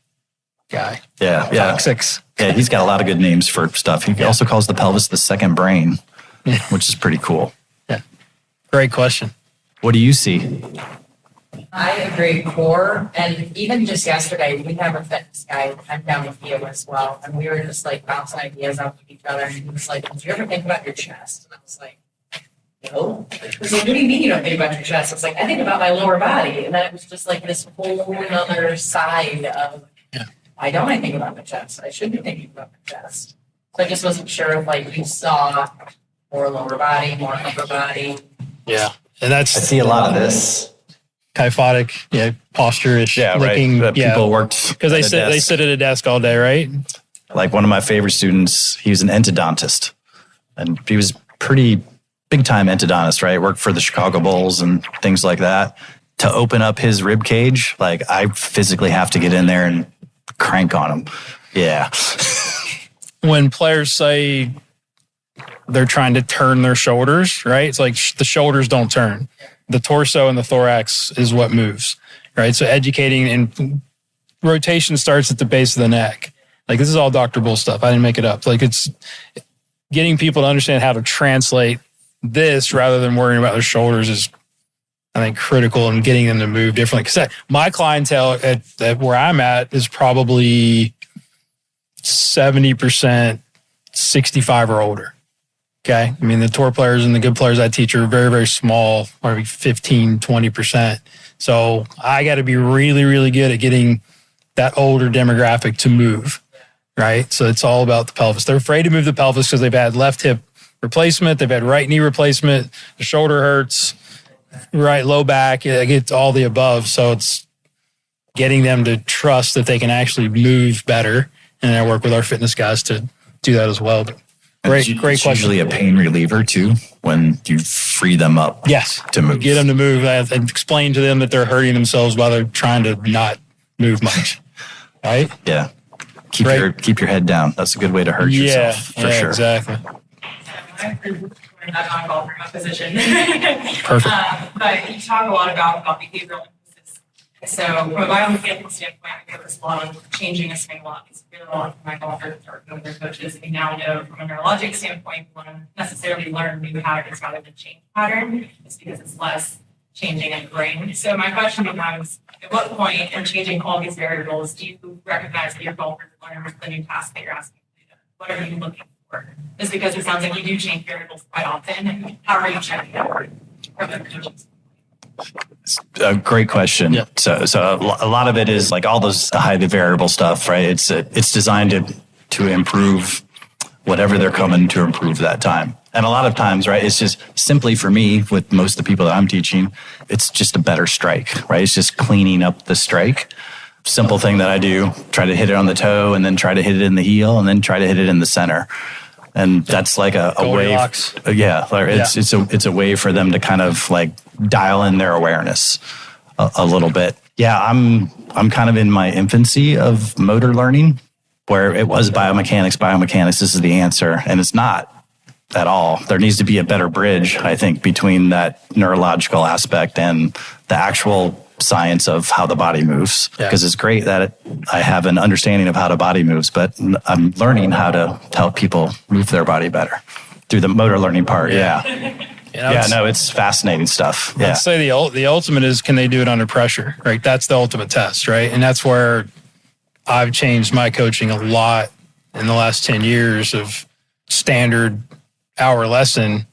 guy. Yeah. Toxics. Yeah, he's got a lot of good names for stuff. He also calls the pelvis the second brain, which is pretty cool. Yeah. Great question. What do you see? I agree, core. And even just yesterday, we have a fitness guy come down with you as well. And we were just like bouncing ideas off of each other. And he was like, did you ever think about your chest? And I was like, no. He was like, what do you mean you don't think about your chest? I was like, I think about my lower body. And then it was just like this whole other side of, why don't I think about my chest? I should be thinking about my chest. So I just wasn't sure if like you saw more lower body, more upper body. Yeah. And I see a lot of this. Kyphotic, posture-ish. Yeah, looking, right. People worked because they sit at a desk all day, right? Like one of my favorite students, he was an endodontist, and he was pretty big time endodontist, right? Worked for the Chicago Bulls and things like that. To open up his rib cage, like I physically have to get in there and crank on him. Yeah. When players say they're trying to turn their shoulders, right? It's like the shoulders don't turn. The torso and the thorax is what moves, right? So educating and rotation starts at the base of the neck. Like this is all Dr. Bull stuff. I didn't make it up. Like it's getting people to understand how to translate this rather than worrying about their shoulders is, I think, critical in getting them to move differently. Because my clientele at where I'm at is probably 70% 65 or older. Okay. I mean, the tour players and the good players I teach are very, very small, maybe 15, 20%. So I got to be really, really good at getting that older demographic to move, right? So it's all about the pelvis. They're afraid to move the pelvis because they've had left hip replacement, they've had right knee replacement, the shoulder hurts, right low back, it's all the above. So it's getting them to trust that they can actually move better. And I work with our fitness guys to do that as well. But great question. Usually a pain reliever too when you free them up. Yes, to move. Get them to move and explain to them that they're hurting themselves while they're trying to not move much. Right? Yeah. Keep your head down. That's a good way to hurt yourself. For sure. Exactly. My I'm not a golfer, my position. Perfect. But you talk a lot about behavioral emphasis. So from a biomechanical standpoint, I focus a lot on changing a swing a lot. It's really a lot for my golfers or with their coaches. We now know from a neurologic standpoint, we want to necessarily learn new patterns rather than change pattern. It's because it's less changing in the brain. So my question becomes, at what point in changing all these variables do you recognize that your golfers are learning the new task that you're asking them to do? What are you looking for? Just because it sounds like you do change variables quite often. How are you checking that from the coaches? A great question. Yeah. So a lot of it is like all those highly variable stuff, right? It's designed to improve whatever they're coming to improve that time. And a lot of times, right, it's just simply for me, with most of the people that I'm teaching, it's just a better strike, right? It's just cleaning up the strike. Simple thing that I do, try to hit it on the toe and then try to hit it in the heel and then try to hit it in the center. And that's like a way, it's a way for them to kind of like dial in their awareness a little bit. Yeah, I'm kind of in my infancy of motor learning, where it was biomechanics, this is the answer. And it's not at all. There needs to be a better bridge, I think, between that neurological aspect and the actual science of how the body moves. Because it's great that I have an understanding of how the body moves, but I'm learning how to help people move their body better through the motor learning part. It's fascinating stuff. I'd say the ultimate is, can they do it under pressure, right? That's the ultimate test, right? And that's where I've changed my coaching a lot in the last 10 years of standard hour lesson.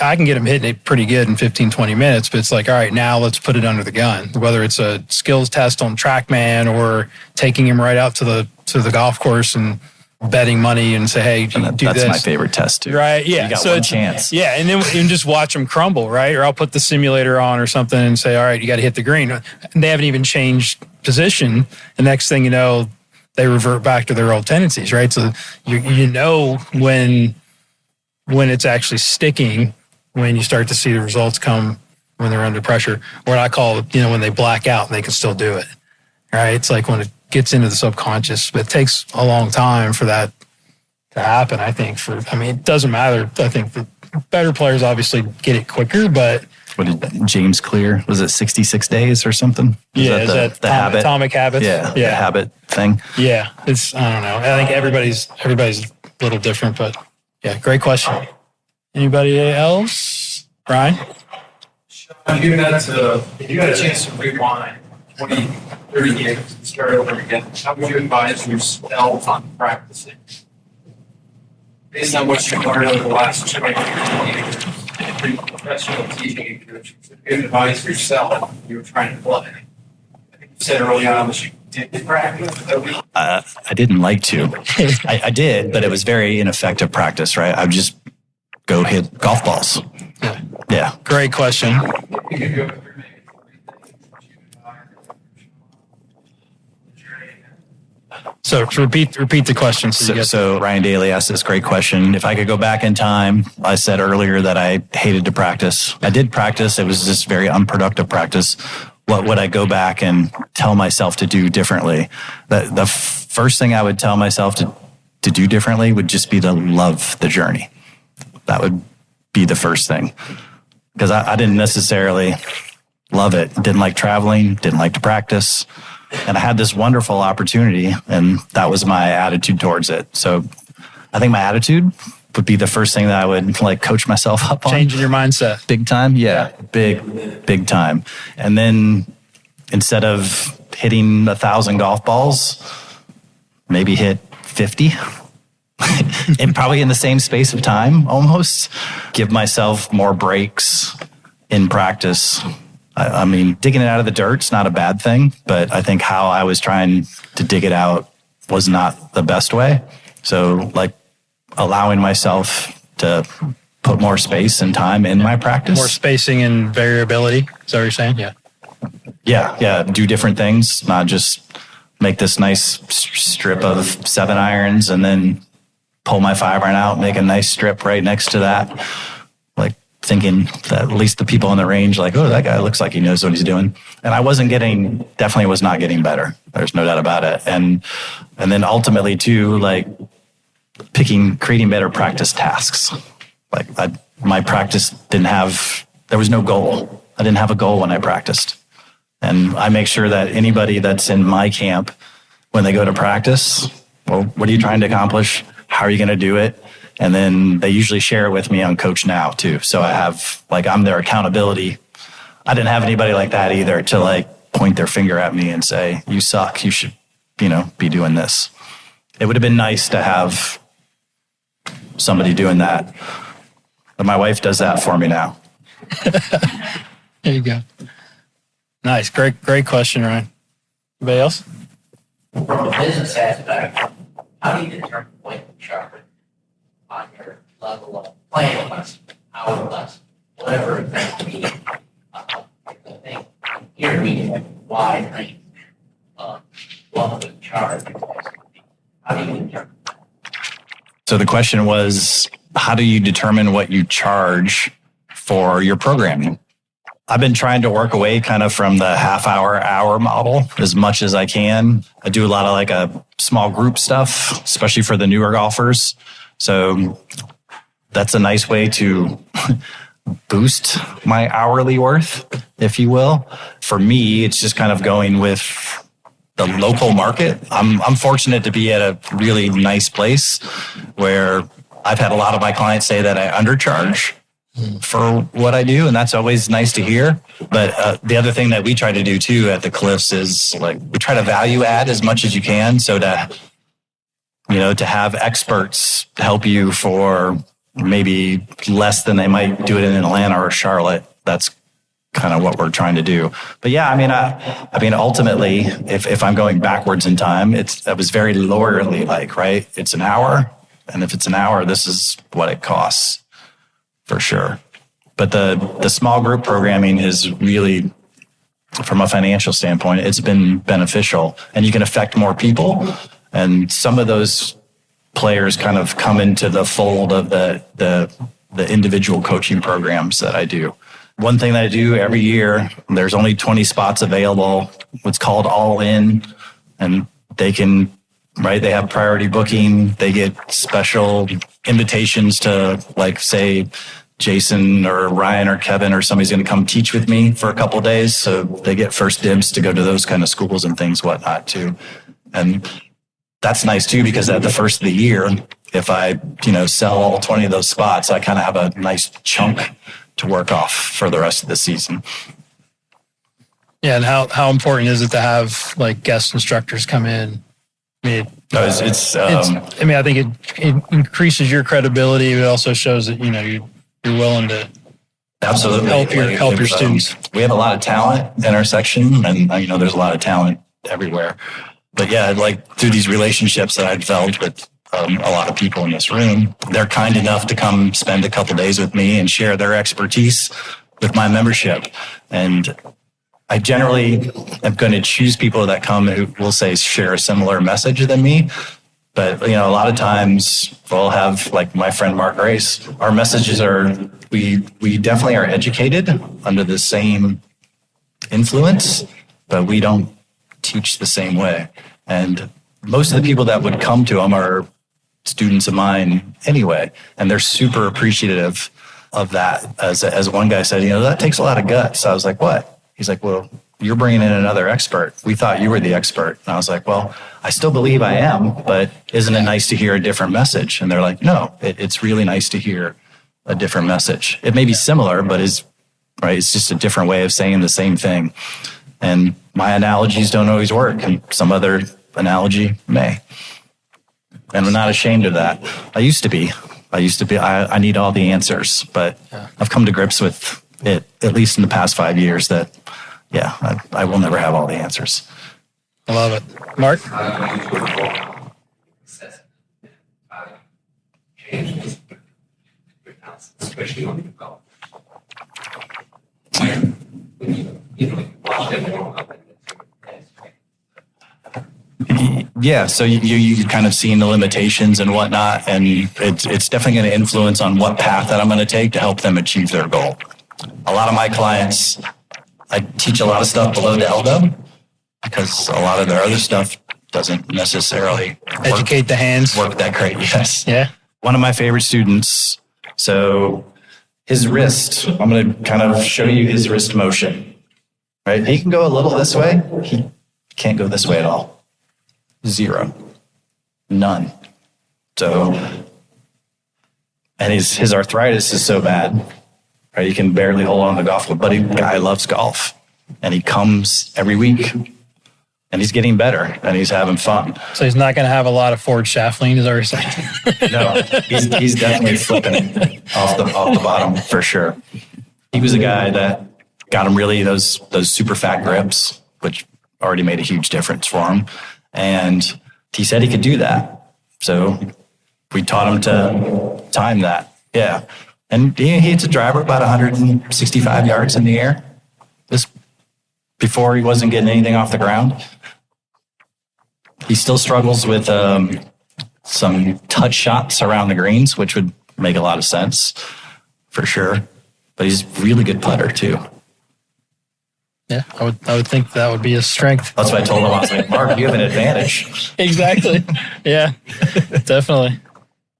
I can get them hitting it pretty good in 15, 20 minutes, but it's like, all right, now let's put it under the gun. Whether it's a skills test on TrackMan or taking him right out to the golf course and betting money and say, hey, do that's this. My favorite test too. Right, yeah. You got so one chance. Yeah, and then just watch them crumble, right? Or I'll put the simulator on or something and say, all right, you got to hit the green. And they haven't even changed position. The next thing you know, they revert back to their old tendencies, right? So you know when it's actually sticking, when you start to see the results come when they're under pressure, or what I call, when they black out and they can still do it, right? It's like when it gets into the subconscious, but it takes a long time for that to happen, I think. It doesn't matter. I think the better players obviously get it quicker, but... What did James Clear, was it 66 days or something? Is that the habit? Atomic Habits? Yeah, the habit thing. Yeah, I don't know. I think everybody's a little different, but yeah, great question. Anybody else? Brian? If you had a chance to rewind 20, 30 years and start over again, how would you advise yourself on practicing? Based on what you learned over the last 20 years, professional teaching coach, you would advise yourself when you were trying to play. I think you said early on that you did practice. I didn't like to. I did, but it was very ineffective practice, right? I would just go hit golf balls. Yeah. Great question. So repeat the question. So Ryan Daly asked this great question. If I could go back in time, I said earlier that I hated to practice. I did practice. It was just very unproductive practice. What would I go back and tell myself to do differently? The first thing I would tell myself to do differently would just be to love the journey. That would be the first thing. Because I didn't necessarily love it. Didn't like traveling, didn't like to practice. And I had this wonderful opportunity, and that was my attitude towards it. So I think my attitude would be the first thing that I would coach myself up on. Changing your mindset. Big time? Yeah, big time. And then instead of hitting 1,000 golf balls, maybe hit 50. And probably in the same space of time, almost. Give myself more breaks in practice. I mean, digging it out of the dirt's not a bad thing, but I think how I was trying to dig it out was not the best way. So, allowing myself to put more space and time in my practice. More spacing and variability. Is that what you're saying? Yeah. Yeah. Do different things, not just make this nice strip of 7 irons and then pull my 5 iron out, make a nice strip right next to that. Thinking that at least the people on the range, oh, that guy looks like he knows what he's doing. And I definitely was not getting better. There's no doubt about it. And then ultimately too, creating better practice tasks. My practice there was no goal. I didn't have a goal when I practiced. And I make sure that anybody that's in my camp, when they go to practice, well, what are you trying to accomplish? How are you going to do it? And then they usually share it with me on Coach Now too. So I have, I'm their accountability. I didn't have anybody like that either to point their finger at me and say, you suck. You should, be doing this. It would have been nice to have somebody doing that. But my wife does that for me now. There you go. Nice. Great question, Ryan. Anybody else? From a business aspect, how do you determine when to sharpen on your level of playing lesson, hour lesson, whatever it may be? I think here we have a wide range of level of charge. How do you determine? So the question was, how do you determine what you charge for your programming? I've been trying to work away kind of from the hour model as much as I can. I do a lot of a small group stuff, especially for the newer golfers. So that's a nice way to boost my hourly worth, if you will. For me, it's just kind of going with the local market. I'm fortunate to be at a really nice place where I've had a lot of my clients say that I undercharge for what I do, and that's always nice to hear. But the other thing that we try to do too at the Cliffs is we try to value add as much as you can, so that to have experts help you for maybe less than they might do it in Atlanta or Charlotte. That's kind of what we're trying to do. But yeah, I mean, ultimately, if I'm going backwards in time, that was very lawyerly right? It's an hour, and if it's an hour, this is what it costs. For sure. But the small group programming is really, from a financial standpoint, it's been beneficial, and you can affect more people. And some of those players kind of come into the fold of the individual coaching programs that I do. One thing that I do every year, there's only 20 spots available, what's called all in, and they have priority booking. They get special invitations to say Jason or Ryan or Kevin or somebody's going to come teach with me for a couple of days. So they get first dibs to go to those kind of schools and things, whatnot too. And that's nice too, because at the first of the year, if I, sell all 20 of those spots, I kind of have a nice chunk to work off for the rest of the season. Yeah. And how important is it to have guest instructors come in? I mean, I think it increases your credibility. It also shows that, you're willing to absolutely help your students. We have a lot of talent in our section, and there's a lot of talent everywhere. But yeah, through these relationships that I developed with a lot of people in this room, they're kind enough to come spend a couple days with me and share their expertise with my membership. And I generally am going to choose people that come who will share a similar message than me. But, a lot of times we'll have my friend Mark Grace. Our messages we definitely are educated under the same influence, but we don't teach the same way. And most of the people that would come to them are students of mine anyway. And they're super appreciative of that. As one guy said, that takes a lot of guts. I was like, what? He's like, well, you're bringing in another expert. We thought you were the expert. And I was like, well, I still believe I am, but isn't it nice to hear a different message? And they're like, no, it's really nice to hear a different message. It may be similar, but it's just a different way of saying the same thing. And my analogies don't always work, and some other analogy may. And I'm not ashamed of that. I used to be. I need all the answers, but I've come to grips with it, at least in the past 5 years, that I will never have all the answers. I love it. Mark? Especially on the golf. Yeah, so you kind of seeing the limitations and whatnot, and it's definitely going to influence on what path that I'm going to take to help them achieve their goal. A lot of my clients, I teach a lot of stuff below the elbow because a lot of their other stuff doesn't necessarily educate the hands. Work that great, yes. Yeah. One of my favorite students So his wrist, I'm going to kind of show you his wrist motion, right? He can go a little this way. He can't go this way at all. 0. None. So, and his arthritis is so bad, right? He can barely hold on to the golf club, but the guy loves golf and he comes every week and he's getting better and he's having fun. So he's not going to have a lot of forward shaft lean, is already saying. No, he's definitely flipping it off the bottom for sure. He was a guy that got him really those super fat grips, which already made a huge difference for him. And he said he could do that. So we taught him to time that. Yeah. And he hits a driver about 165 yards in the air. This before he wasn't getting anything off the ground. He still struggles with some touch shots around the greens, which would make a lot of sense for sure. But he's a really good putter too. Yeah, I would think that would be a strength. That's what I told him. I was like, Mark, you have an advantage. Exactly. Yeah, definitely.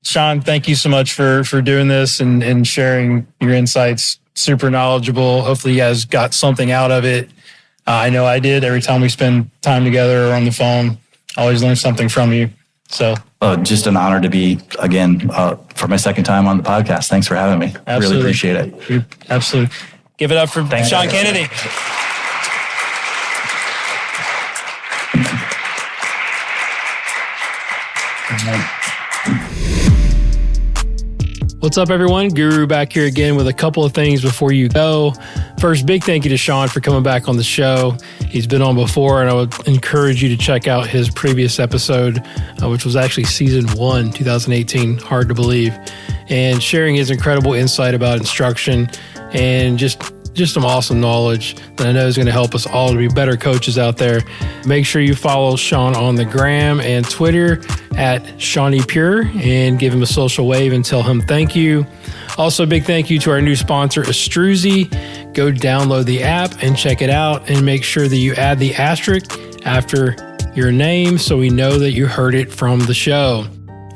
Shawn, thank you so much for doing this and sharing your insights. Super knowledgeable. Hopefully you guys got something out of it. I know I did. Every time we spend time together or on the phone, I always learn something from you. So just an honor to be, again, for my second time on the podcast. Thanks for having me. Absolutely. Really appreciate it. Absolutely. Give it up for Thanks, Shawn Kennedy. What's up, everyone? Guru back here again with a couple of things before you go. First, big thank you to Shawn for coming back on the show. He's been on before, and I would encourage you to check out his previous episode, which was actually season 1, 2018, hard to believe, and sharing his incredible insight about instruction and just some awesome knowledge that I know is going to help us all to be better coaches out there. Make sure you follow Shawn on the gram and Twitter at Shawnee Pure and give him a social wave and tell him thank you. Also, big thank you to our new sponsor, Astruzi. Go download the app and check it out and make sure that you add the asterisk after your name so we know that you heard it from the show.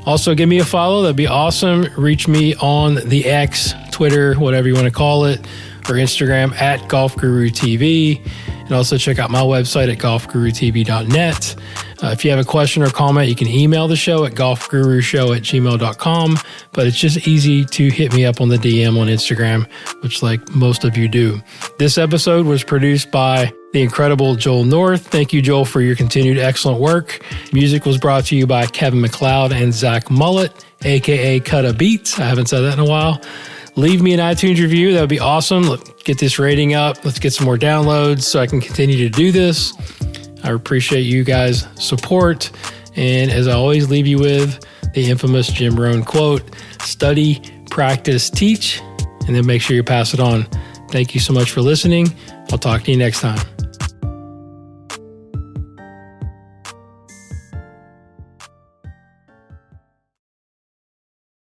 Also, give me a follow. That'd be awesome. Reach me on the X, Twitter, whatever you want to call it, or Instagram at Golf Guru TV. And also check out my website at golfgurutv.net. If you have a question or comment, you can email the show at golfgurushow@gmail.com. But it's just easy to hit me up on the DM on Instagram, which like most of you do. This episode was produced by the incredible Joel North. Thank you, Joel, for your continued excellent work. Music was brought to you by Kevin MacLeod and Zach Mullet, aka Cut a Beat. I haven't said that in a while. Leave me an iTunes review. That would be awesome. Let's get this rating up. Let's get some more downloads so I can continue to do this. I appreciate you guys' support. And as I always leave you with the infamous Jim Rohn quote, study, practice, teach, and then make sure you pass it on. Thank you so much for listening. I'll talk to you next time.